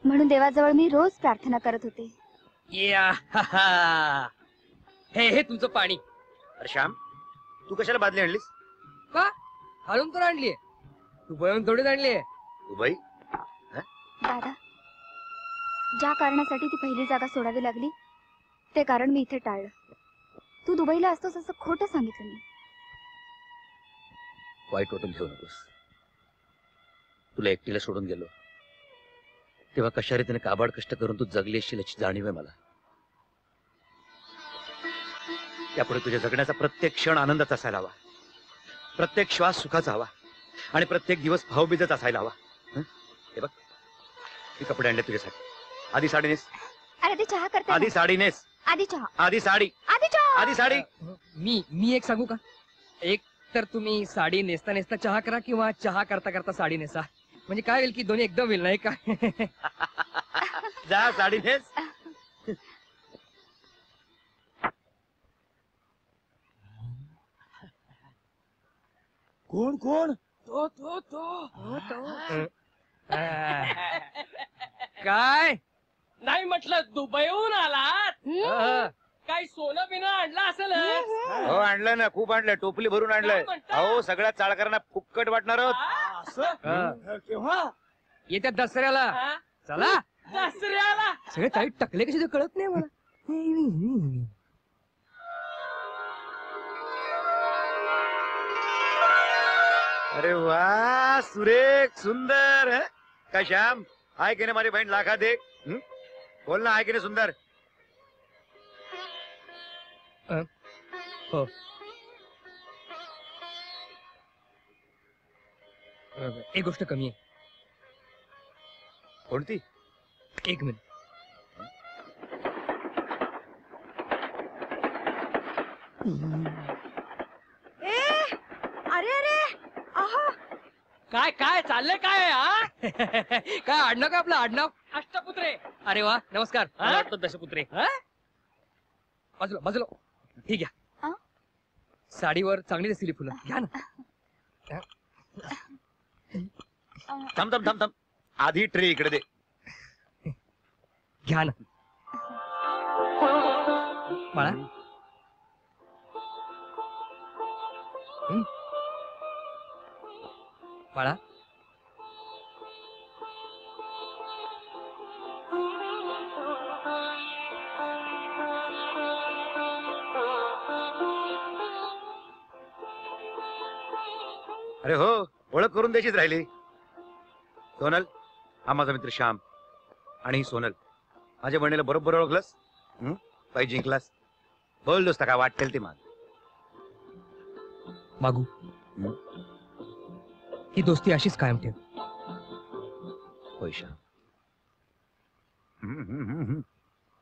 म्हणून देवाजवळ मी रोज प्रार्थना करत होते. या हा, हा. हे तुमचं पाणी. अरे श्याम तू कशाला बादली आणलीस? का हालून तर आणलीये, दुबईहून थोडीच आणलीये. दुबई? दादा, ज्या कारणासाठी ती पहिली जागा सोडावी लागली ते कारण मी इथे टाळलं. तू दुबईला असतोस असं खोटं सांगितलं मी. वाईट वाटून घेऊ नकोस. तुला एकटीला सोडून गेलो तेव्हा कशा रीतीने काबाड कष्ट करून तू जगली असशील याची जाणीव आहे मला. यापुढे तुझ्या जगण्याचा प्रत्येक क्षण आनंदाचा असायला हवा, प्रत्येक श्वास सुखाचा हवा आणि प्रत्येक दिवस भावबीजच असायला हवा. हे बघ, मी कपडे आणले तुझ्यासाठी. आधी साडी नेस. अरे ते चहा करते. आधी साडी नेस. आधी चहा. आधी साडी. आधी चहा. आधी साडी. मी एक सांगू का? एक तर तुम्ही साडी नेसता नेसता चहा करा किंवा चहा करता करता साडी नेसा. म्हणजे काय होईल की दोन्ही एकदम होईल नाही का? जा साडी नेस. कोण कोण? तो तो तो काय नाही म्हटलं दुबईहून आलात? काही सोनं बिनं आणलं असेल? हो आणलं ना, खूप आणलंय, टोपली भरून आणलंय. काय म्हणता? अहो सगळ्या चाळकरांना फुक्कट वाटणार आहोत. केव्हा? येत्या दसऱ्याला. चला. दसऱ्याला सगळे ताई टकले कसे ते कळत नाही मला. अरे वा, सुरेख सुंदर. हं? काय श्याम, आहे की नाही माझी बहीण लाखा दे? बोल ना, आहे की नाही सुंदर? हो. एक गोष्ट कमी आहे. कोणती? एक मिनिट. अरे अरे आहा. काय काय चाललंय काय? काय आडनाव का आपलं आडनाव? अष्टपुत्रे. अरे वा, नमस्कार. हा? मला वाटतं दशपुत्रे. बाजूला बाजूला. ठीक आहे. साडीवर चांगली दिसली फुलं. घ्या ना. थांब थांब थांब थांब, आधी ट्रे इकडे दे. घ्या ना. बाळा. बाळा. अरे हो, ओळख करून द्यायचीच राहिली. सोनल, हा माझा मित्र श्याम. आणि ही सोनल. माझ्या बहिणीला बरोबर ओळखलंस? पाहिजे जिंकलास. बोल दोस्ता, काय वाटेल ते मान. मागू. ही दोस्ती अशीच कायम ठेव. होय श्याम.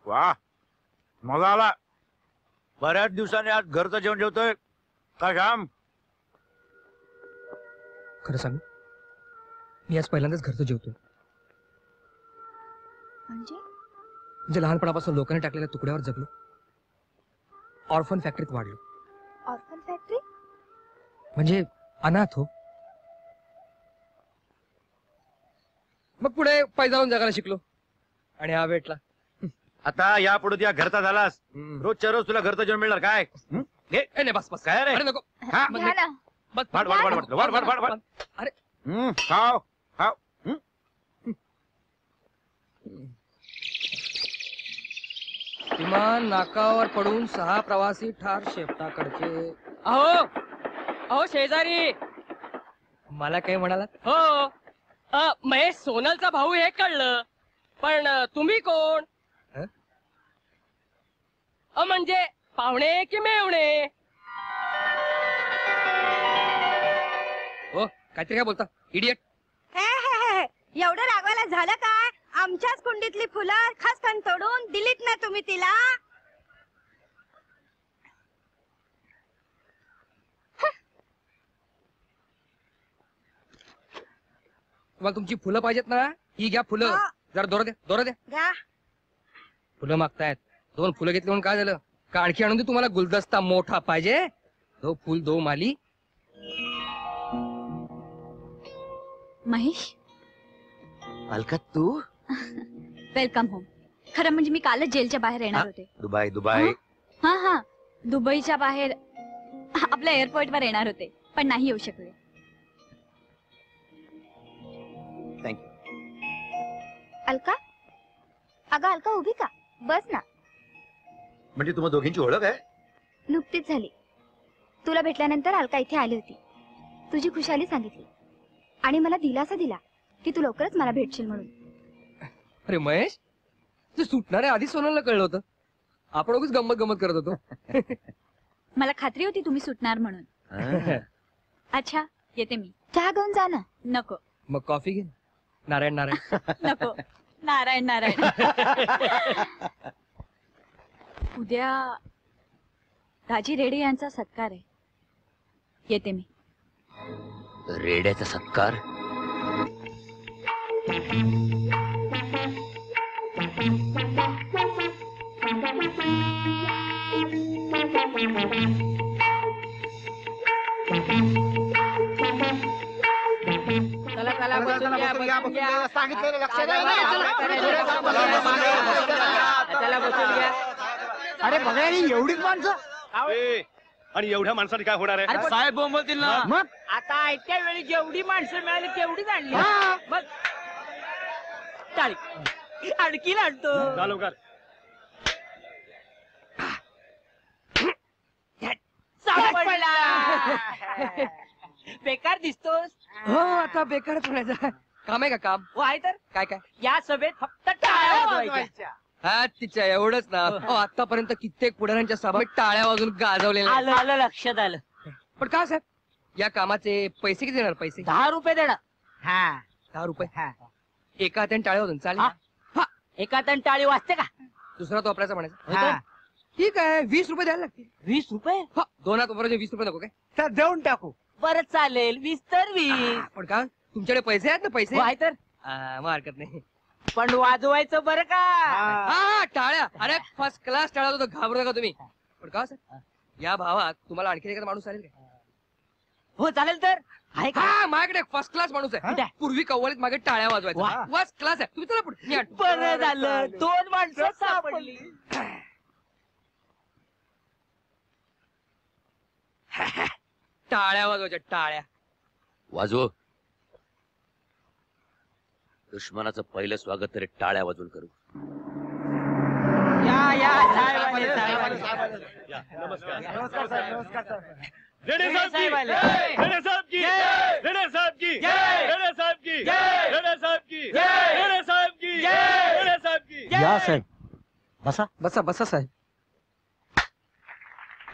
वा, मजा आला. बऱ्याच दिवसांनी आज घरचं जेवण जेवतोय का श्याम? खरं सांगू, मी आज पहिल्यांदाच घरचं जेवतोय. म्हणजे लहानपणापासून लोकांनी टाकलेल्या तुकड्यावर जगलो, ऑर्फन फॅक्टरीत वाढलो. ऑर्फन फॅक्टरी म्हणजे अनाथ हो. मग पुढे पैजावून जगायला शिकलो आणि हा भेटला. आता यापुढे त्या घरचा झालास, रोजच्या रोज तुला घरचं जेवण मिळणार काय? नाही बस बस. काय रे? अरे नको. हा? घ्या ना. बस. वाढ वाढ वाढ वाढ वाढ वाढ वाढ. अरे खाव खाव. विमान नाकावर पडून 6 प्रवासी ठार, शेपटाकडचे. अहो अहो शेजारी. मला काय म्हणालात? हो महेश सोनलचा भाऊ हे कळलं, पण तुम्ही कोण? म्हणजे पाहुणे की मेवणे? हो, काहीतरी काय बोलता इडियट. एवढं रागवायला झालं काय? आमच्याच कुंडीतली फुलं खासकन तोडून दिलीत ना तुम्ही तिला. तुम्हाला तुमची फुलं पाहिजेत ना, ही घ्या फुलं. जरा दोरा द्या, दोरा द्या. घ्या. फुलं मागतायत. 2 फुलं घेतली म्हणून काय झालं? का आणखी आणून दे तुम्हाला गुलदस्ता मोठा पाहिजे? 2 फुल 2 माली. महेश, अलका तू वेलकम होम. खरं म्हणजे मी कालच जेलच्या बाहेर येणार होते. दुबई दुबई हा हा, दुबईच्या बाहेर आपल्या एअरपोर्टवर येणार होते, पण नाही येऊ शकले. थँक्यू. अलका, अगं अलका उभी का? बस ना. म्हणजे तुम्हा दोघींची ओळख आहे? नुकतीच झाली. तुला भेटल्यानंतर अलका इथे आली होती. तुझी खुशाली सांगितली आणि मला दिलासा दिला की तू लवकरच मला भेटशील म्हणून. अरे महेश, तू सुटणार आहे आधी सोनलला कळलं होतं. आपण उगीच गंमत गंमत करत होतो. मला खात्री होती तुम्ही सुटणार म्हणून. अच्छा, येते मी. चहा घेऊन जा ना. नको. मग कॉफी घे. नारायण नारायण. नको. नारायण नारायण. उद्या दाजी रेडे यांचा सत्कार आहे. येते मी. रेड्याचा सत्कार? चला चला बसून घ्या. सांगितलं लक्ष द्या. चला बसून घ्या. अरे बघा एवढीच माणसं. आणि एवढ्या माणसाने काय होणार आहे? साहेब बोंबलतील ना. मग आता आयत्या वेळी जेवढी माणसं मिळाली तेवढीच आणली. मग टाळी आणखी आणतो. जा लवकर. सापडला. बेकार दिसतोस. हो, आता बेकारच म्हणायचं. काम आहे का काम? हो आहे तर. काय काय? या सभेत फक्त टाळ्या वाजवायच्या. हा तिच्या एवढंच ना. आतापर्यंत कित्येक पुढाऱ्यांच्या सभेत टाळ्या वाजून गाजवलेल्या. आलं आलं लक्षात आलं. पण का साहेब, या कामाचे पैसे किती देणार? पैसे 10 रुपये देणार. हा 10 रुपये. हा. एका हाताने टाळ्या वाजून चालेल? हा. एका तण टाळी वाजते का? दुसरा तो वापरायचा म्हणायचा. हा. ठीक आहे, 20 रुपये द्यायला लागतील. 20 रुपये? हा, 2 हात वापरायचे 20 रुपये नको काय? तर देऊन टाकू. बरं चालेल. 20 तर 20. पण का तुमच्याकडे पैसे आहेत ना? पैसे हो आहे तर. मग हरकत नाही. पण वाजवायचं बरं का? हा टाळ्या. अरे फर्स्ट क्लास टाळ्या होतो, घाबरू नका तुम्ही. पण का सर, या भावात तुम्हाला आणखी एखादा माणूस चालेल का? हो चालेल तर. आहे का? हा, माझ्याकडे फर्स्ट क्लास माणूस आहे. पूर्वी कव्वालीत मागे टाळ्या वाजवायचा. फर्स्ट क्लास आहे. तुम्ही चला पुढे. मी आणतो. बरं झालं. 2 माणसं सापडली. टाळ्या वाजवायच्या. टाळ्या वाजव. दुश्मनाचं पहिलं स्वागत तरी टाळ्या वाजवून करू. या साहेब आले, साहेब आले. नमस्कार. नमस्कार साहेब. नमस्कार साहेब. रेडे साहब की साहेब आले. रेडे साहब की रेडे साहब की रेडे साहब की रेडे साहब की रेडे साहब की रेडे साहब की. या साहेब बसा. बसा बसा साहेब.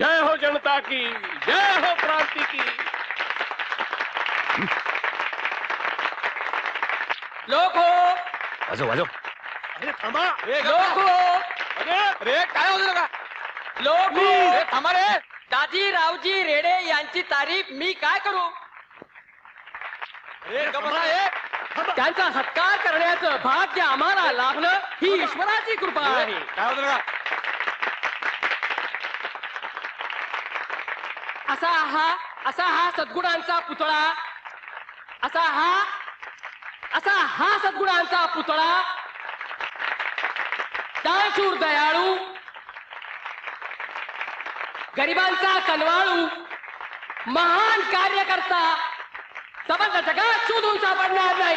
जय हो जनता की, जय हो क्रांति की. लोक हो. वाजव वाजव. अरे थांबा. लोक हो. अरे काय होतं का? लोक हो. थांबा रे. दाजी रावजी रेडे यांची तारीफ मी काय करू? त्यांचा सत्कार करण्याचं भाग्य आम्हाला लाभलं ही ईश्वराची कृपा आहे. काय होतं का? असा हा सद्गुणांचा पुतळा. असा हा सद्गुणांचा पुतळा. दानशूर दयाळू, गरिबांचा कनवाळू, महान कार्यकर्ता संबंध जगात शोधून सापडणार नाही.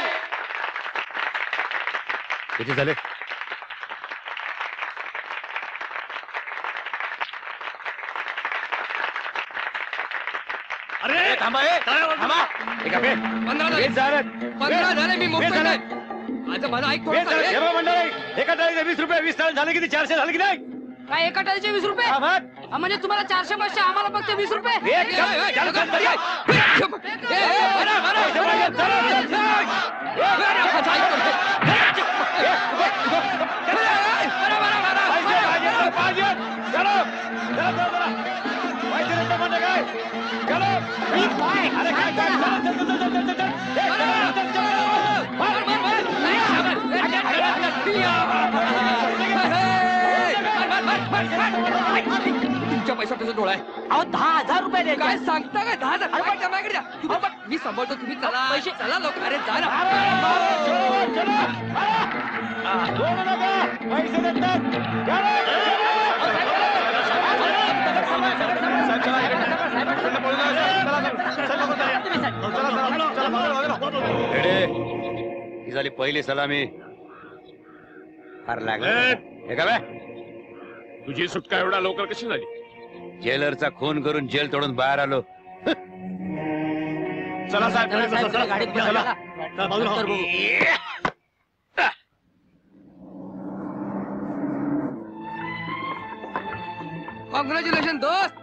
किती झाले? अरे थांबा. 15 झाले. मी मुक्त आहे. माझं माझं ऐक थोडं. मंडळ एका टाळीचे 20 रुपये. 20 टाळी झाले किती? 400 झाले की नाही? काय एका टाळीचे 20 रुपये? म्हणजे तुम्हाला 400 500, आम्हाला फक्त 20 रुपये. पैसा त्याचा डोळा आहे. अहो 10,000 रुपये द्यायचे. काय सांगता काय 10,000? अरे पण- माझ्याकडे द्या. मी सांभाळतो, तुम्ही चला पैसे- चला लोक. अरे जा ना. पैसे ही झाली पहिली सलामी. फार लागलं हे का बे? तुझी सुटका एवढा लवकर कशी झाली? जेलरचा खून करून जेल तोडून बाहेर आलो. चला साहेब चला, गाडीत बसा. चला. नंतर बघू. कॉंग्रॅच्युलेशन दोस्त.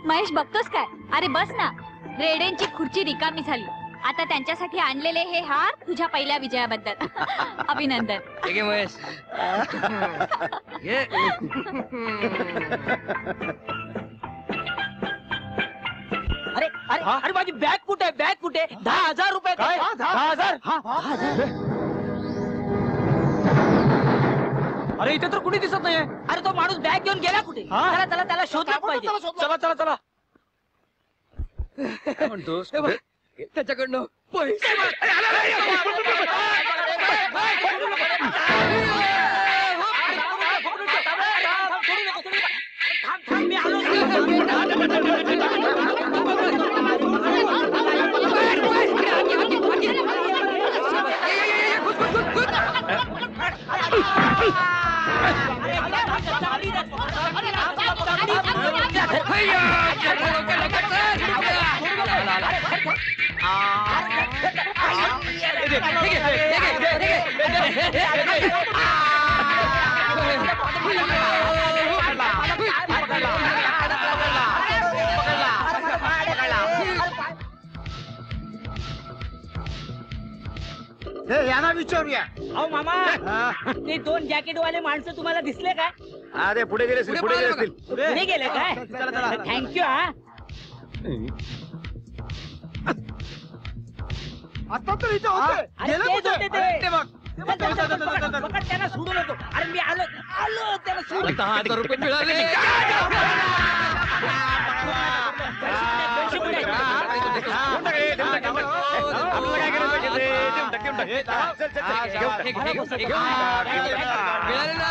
महेश बघतोस काय? अरे बस ना. रेडेंची खुर्ची रिकामी झाली. आता त्यांच्यासाठी आणलेले हे हार तुझ्या पहिल्या विजयाबद्दल. अभिनंदन. ठीक आहे महेश. ये. अरे अरे अरे माझी बॅग कुठे? बॅग कुठे? 10,000 रुपये. काय? 10,000? अरे इथे तर कुणी दिसत नाहीये. अरे तो माणूस बॅग घेऊन गेला कुठे? चला चला त्याला शोधलं पाहिजे. चला चला चला. काय म्हणतोस? हे बघ, त्याच्याकडनं पैसे. यांना विचारूया. अहो मामा ते 2 जॅकेट वाले माणसं तुम्हाला दिसले काय? हा ते पुढे गेले असतील, पुढे गेले असतील. पुढे गेले काय? थँक्यू हा. आता तर इथे होते. अरे गेले तेच कुठे? होते ते. अरे ते बघ. पकड त्यांना सोडू नको. अरे मी आलो आलो त्याला सोडू. 10,000 रुपये मिळाले. आपल्याला काय करायचं? देऊन टाक, देऊन टाक. चल, चल, चल, घेऊन टाक. मिळाले ना?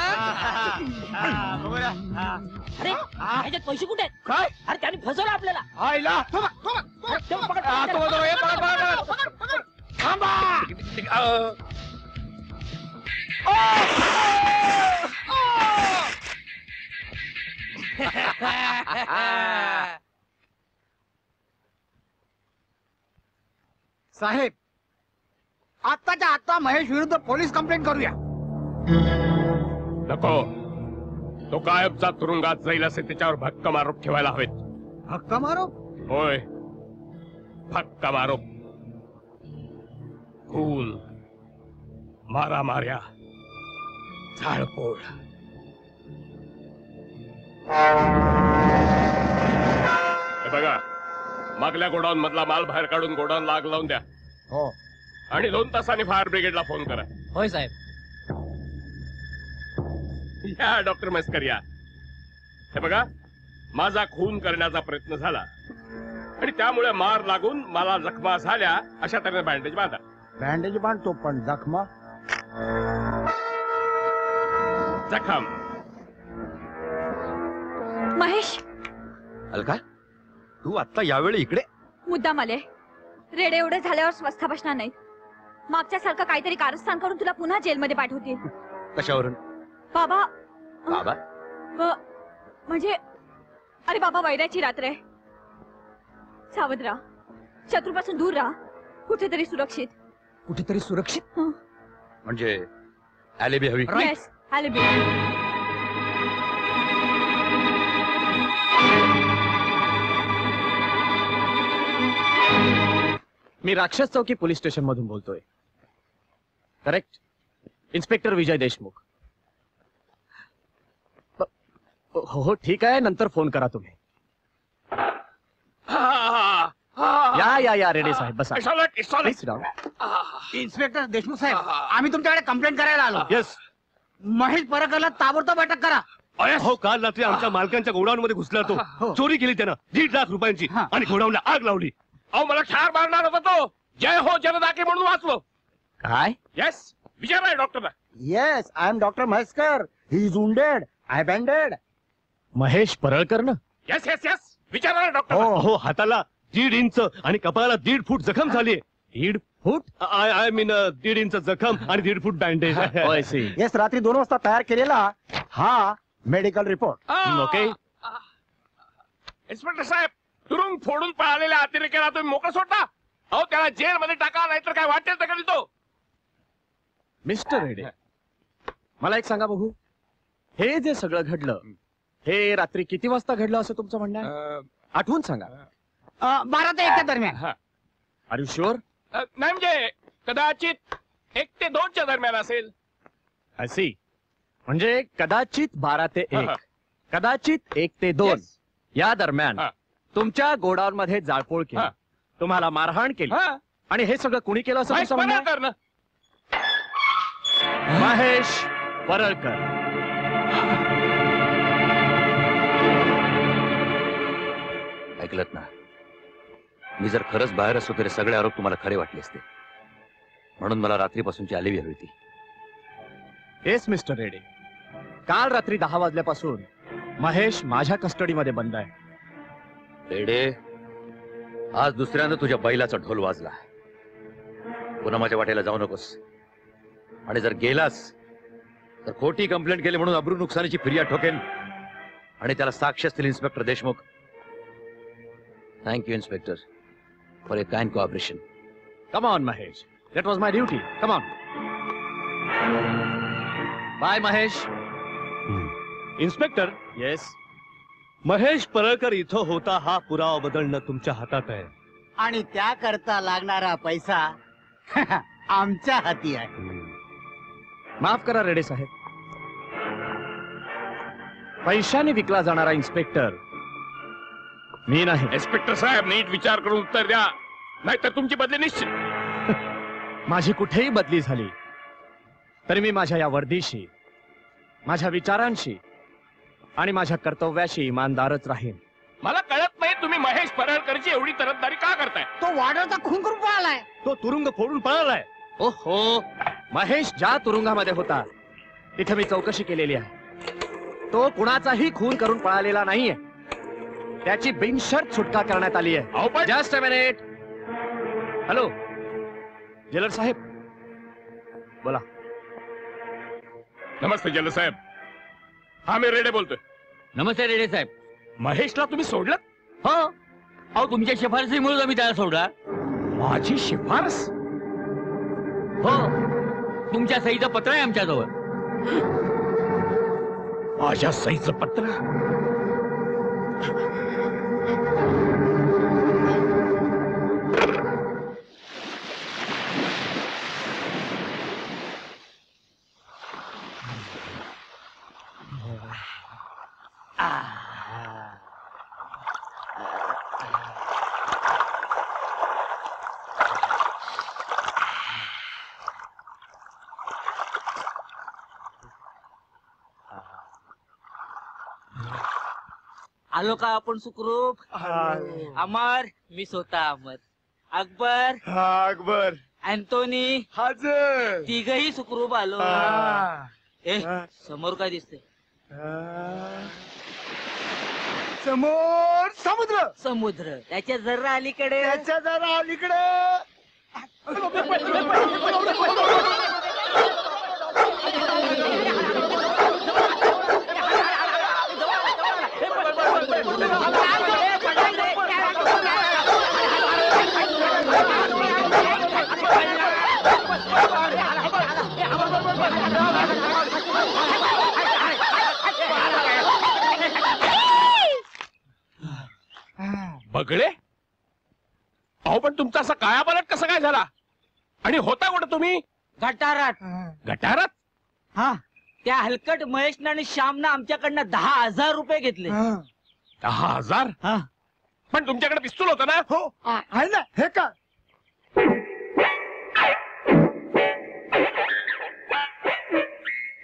अरे ह्याच्यात पैसे कुठे आहेत? काय? अरे त्याने फसवलं आपल्याला. आईला पकड, पकड. थांबा. साहेब आत्ताच्या आता महेश विरुद्ध पोलीस कंप्लेंट करूया. नको. तो गायबचा तुरुंगात जाईल असे त्याच्यावर भक्कम आरोप ठेवायला हवेत. हक्का मारो. होय, भक्कम आरोप. खून, मारामाऱ्या, झाडपोड. हे बघा, मागल्या गोडाऊन मधला माल बाहेर काढून गोडाऊन आग लावून द्या. हो. आणि 2 तासांनी फायर ब्रिगेडला फोन करा. होय साहेब. या डॉक्टर मस्कर या. हे बघा, माझा खून करण्याचा प्रयत्न झाला आणि त्यामुळे मार लागून मला जखमा झाल्या अशा तऱ्हेने बँडेज बांधा. बँडेज बांधतो पण जखमा. जखम. महेश अलका, तू आता यावेळी इकडे? मुद्दाम आले. रेडे एवढे झाल्यावर स्वस्थ बसणार नाही. मागच्या सारखं काहीतरी कारस्थान करून तुला पुन्हा जेलमध्ये पाठवतील. कशावरून? बाबा बाबा? म्हणजे अरे बाबा, वैराची रात्र आहे. सावध राहा. शत्रूपासून दूर राहा. कुठेतरी सुरक्षित. कुठेतरी सुरक्षित म्हणजे आलेबी हवी. येस, आलेबी. मी राक्षस चौकी पोलीस स्टेशन मधून बोलतोय. करेक्ट? इन्स्पेक्टर विजय देशमुख. हो ठीक आहे, नंतर फोन करा तुम्ही. या रेड्डी साहेब बसा. Please sit down. Inspector Deshmukh साहेब, आम्ही तुमच्याकडे कंप्लेंट करायला आलो. येस. महेश परकरला ताबडतोब अटक करा. हो, काल रात्री आमच्या मालकांच्या गोडाऊन मध्ये घुसला तो. चोरी केली त्यानं 1.5 लाख रुपयांची आणि गोडाऊनला आग लावली. अहो मला ठार मारणार होता तो. जय हो जनदाके म्हणून वाचलो. काय? येस, विचारा डॉक्टरला. Yes, I am doctor Mhaiskar. He is wounded, I बँडेड. महेश परळकर ना? येस येस येस, विचारा ना डॉक्टर. हो हो, हाताला 1.5 इंच आणि कपाळाला 1.5 फूट जखम झाली. 1.5 फूट? आय मीन 1.5 इंच जखम आणि 1.5 फूट बँडेज. येस, रात्री 2 वाजता तयार केलेला हा मेडिकल रिपोर्ट. ओके. इन्स्पेक्टर साहेब, तुरुंग फोडून पळालेल्या अतिरेक्याला तुम्ही मोकळं सोडता? अहो त्याला जेल मध्ये टाका, नाहीतर काय वाटेल तर कधी तो. मिस्टर रेडे, मला एक सांगा बघू, हे जे सगळं घडलं हे रात्री किती वाजता घडलं असं तुमचं म्हणणं आहे? आठवून सांगा. 12 ते 1 दरम्यान. Are you sure? नाही म्हणजे कदाचित 1 ते 2 दरम्यान असेल. असी म्हणजे कदाचित 12 ते 1, कदाचित 1 ते 2 या दरम्यान तुमच्या गोडाऊन मध्ये जाळपोळ केली, तुम्हाला मारहाण केली आणि हे सगळं कुणी केलं असं तुमचं म्हणणं आहे? महेश परळकर. ऐकलत ना, मी जर खरंच बाहेर असतो तरी सगळे आरोप तुम्हाला खरे वाटले असते, म्हणून मला रात्रीपासूनची आलेवी हवी होती. येस मिस्टर रेडे, काल रात्री 10 वाजल्यापासून महेश माझ्या कस्टडीमध्ये बंद आहे. रेडे, आज दुसऱ्यांदा तुझ्या बैलाचा ढोल वाजला. पुन्हा माझ्या वाटेला जाऊ नकोस, आणि जर गेलास तर खोटी कंप्लेंट केली म्हणून अब्रू नुकसानीची फिर्याद ठोकेन आणि त्याला साक्ष असतील inspector Deshmukh. Thank you inspector for a kind cooperation. Come on Mahesh, that was my duty. Come on. Bye Mahesh. Inspector. Yes. Mahesh Paralkar इथं होता हा पुरावा बदलणं तुमच्या हातात आहे, आणि त्याकरता लागणारा पैसा आमच्या हाती आहे. माफ करा रेडे साहेब, पैशाने विकला जाणारा इन्स्पेक्टर मी नाही. इन्स्पेक्टर साहेब, नीट विचार करून उत्तर द्या, नाहीतर तुमची बदली निश्चित. माझी कुठेही बदली झाली तरी मी माझ्या या वर्दीशी, माझ्या विचारांशी आणि माझ्या कर्तव्याशी इमानदारच राहीन. मला कळत नाही तुम्ही महेश परळकरची एवढी तरफदारी का करताय? तो वाडरचा खून करून पळालाय. तो तुरुंग फोडून पळालाय. ओहो, महेश ज्या तुरुंगामध्ये होता तिथे मी चौकशी केलेली आहे. तो कुणाचाही खून करून पळालेला नाहीये. त्याची बिनशर्त सुटका करण्यात आली आहे. Just a minute. Hello jailer साहेब, बोला. नमस्ते जेलर साहेब, हा मी रेडे बोलतोय. नमस्ते रेडे साहेब. महेशला तुम्ही सोडलं? हो. अहो तुमच्या शिफारसीमुळे आम्ही त्याला सोडला. माझी शिफारस? हो, तुमच्या सहीचं पत्र आहे आमच्याजवळ. माझ्या सहीचं पत्र? आलो का आपण सुखरूप? अमर, मी स्वतः अमर. अकबर. अकबर. अँटोनी. हजर. तिघही सुखरूप आलो. समोर काय दिसतंय? समोर समुद्र. समुद्र. त्याच्या जरा अलीकडे. बगळे? अहो पण तुमचा असा काया पालट कसा काय झाला? आणि होता कुठं तुम्ही? गटारात. गटारात? हा, त्या हलकट महेशनं आणि श्यामनं आमच्याकडनं 10,000 रुपये घेतले. 10,000? हा. पण तुमच्याकडे पिस्तूल होता ना? हो आहे ना. हे का?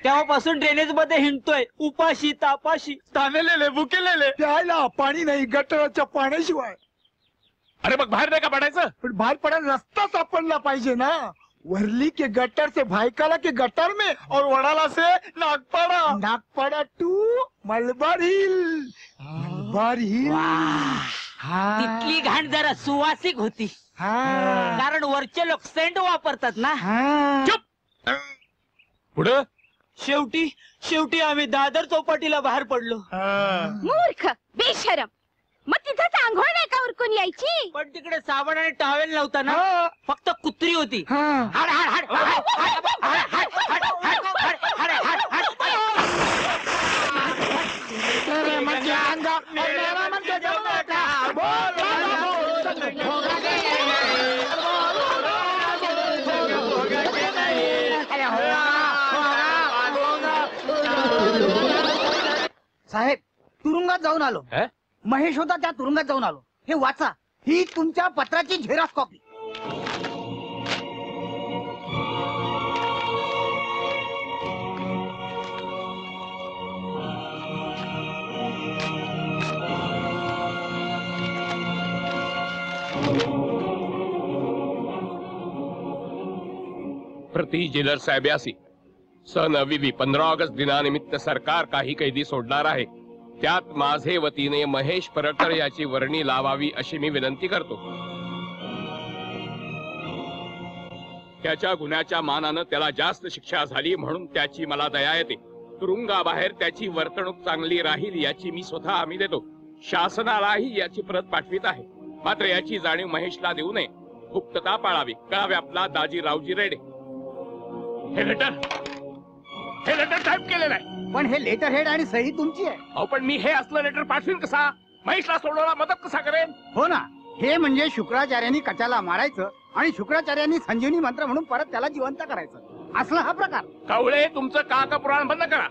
तेव्हापासून ड्रेनेज मध्ये हिंडतोय, उपाशी तापाशी. तानेलेले बुकेलेले प्यायला पाणी नाही गटराच्या पाण्याशिवाय. अरे मग बाहेर नाही का पडायचं? पण बाहर पड़ायला रस्ता सापडला पाहिजे ना. वर्ली के गटर से भाईकाला के गटर में और वडाला से नागपाड़ा. नागपाड़ा टू मलबार हिल. मलबार हिल. तिथली घाण जरा सुवासिक होती, कारण वरचे लोक सेंट वापरतात ना. पुढं शेवटी आम्ही दादर चौपाटीला बाहेर पडलो. मूर्ख बेशरम. मग तिथं आंघोळ नाही का उरकून यायची? पण तिकडे साबण आणि टॉवेल नव्हता ना, फक्त कुत्री होती. साहेब तुरुंगात जाऊन आलो. महेश होता त्या तुरुंगात जाऊन आलो. हे वाचा, ही तुमच्या पत्राची झेरॉक्स कॉपी. प्रति जेलर साहेब्यासी सन अविवी 15 ऑगस्ट दिनानिमित्त सरकार काही कैदी सोडणार आहे. त्यात माझे वतीने महेश परळकर याची वर्णी लावावी अशी मी विनंती करतो. त्याच्या गुन्ह्याच्या मानानं त्याला जास्त शिक्षा झाली म्हणून त्याची मला दया येते. तुरुंगाबाहेर त्याची वर्तणूक चांगली राहील याची मी स्वतः हमी देतो. शासनालाही याची प्रत पाठवित आहे. मात्र याची जाणीव महेशला देऊ नये. गुप्तता पाळावी. कळावे आपला दाजी रावजी रेडे. हे लेटर टाईप केलेलं आहे. पण हे लेटर हेड आणि सही तुमची आहे. अहो पण मी हे असलं लेटर पाठवीन कसा? महेशला सोडवायला मदत कसा करेन? हो ना, हे म्हणजे शुक्राचार्यांनी कचाला मारायचं आणि शुक्राचार्यांनी संजीवनी मंत्र म्हणून परत त्याला जिवंत करायचं, असला हा प्रकार. कावळे तुमचं काका पुराण बंद करा.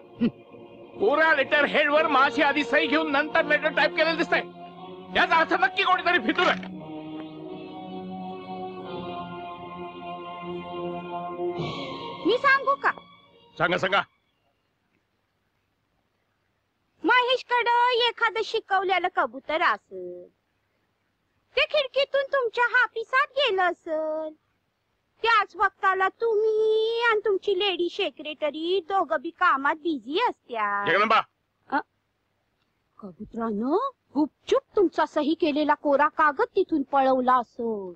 कोऱ्या लेटर हेड वर माझी आधी सही घेऊन नंतर लेटर टाईप केलेलं दिसतंय. याचा अर्थ नक्की कोणीतरी फितूर आहे. मी सांगू का? सांगा. महेशकडं एखादं शिकवलेलं कबूतर असेल, ते खिडकीतून तुमच्या हापिसात गेलं असेल. त्याच वक्ताला तुम्ही आणि तुमची लेडी सेक्रेटरी दोघं बी कामात बिझी असत्या. कबुतरानं गुपचूप तुमचा सही केलेला कोरा कागद तिथून पळवला असेल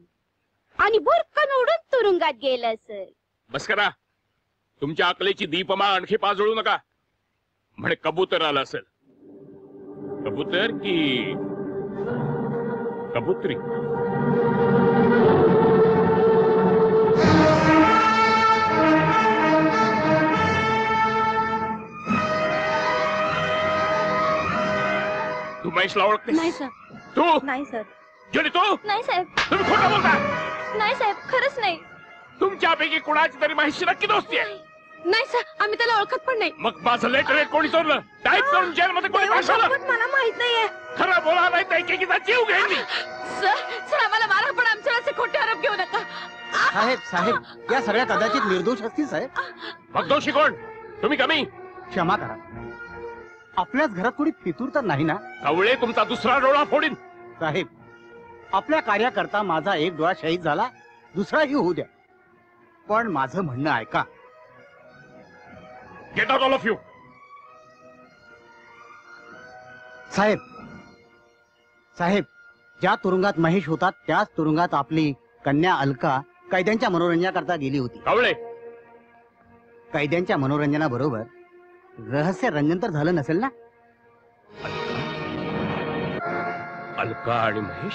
आणि बुरकन उडून तुरुंगात गेलं असेल. बस करा. तुमच्या अकलेची दीपमाळ आणखी पाजळू नका. म्हणे कबूतर आलं असेल. कबूतर की कबूतरी? तू महेशला ओळखते? नाही सर. तू? नाही सर. जोडी तू? नाही साहेब. तुम्ही खोटं बोलता. नाही साहेब, खरंच नाही. तुमच्यापैकी कुणाची तरी महेशची नक्की दोस्ती आहे. नाही सर, आम्ही त्याला ओळखत पण नाही. मग माझं लेटर कोणी चोरलं? टाईप करून जेलमध्ये कोणी पाठवलं? मला माहित नाहीये. खरं बोला, नाही तर एकेकीचा जीव घेईन मी. सर आम्हाला मारा, पण आमच्यावर असे खोटे आरोप घेऊ नका. साहेब या सगळ्या कदाचित निर्दोष असतील साहेब. मग दोषी कोण? तुम्ही कमी? क्षमा करा, आपल्याच घरात कोणी फितूर तर नाही ना? कावळे तुमचा दुसरा डोळा फोडीन. साहेब आपल्या कार्याकरता माझा एक डोळा शहीद झाला, दुसराही होऊ द्या, पण माझं म्हणणं ऐका. Get out all of you. साहेब ज्या तुरुंगात महेश होता त्याच तुरुंगात आपली कन्या अलका कैद्यांच्या मनोरंजनाकरता गेली होती. कावळे कैद्यांच्या मनोरंजनाबरोबर रहस्य रंजन तर झालं नसेल ना? अलका आणि महेश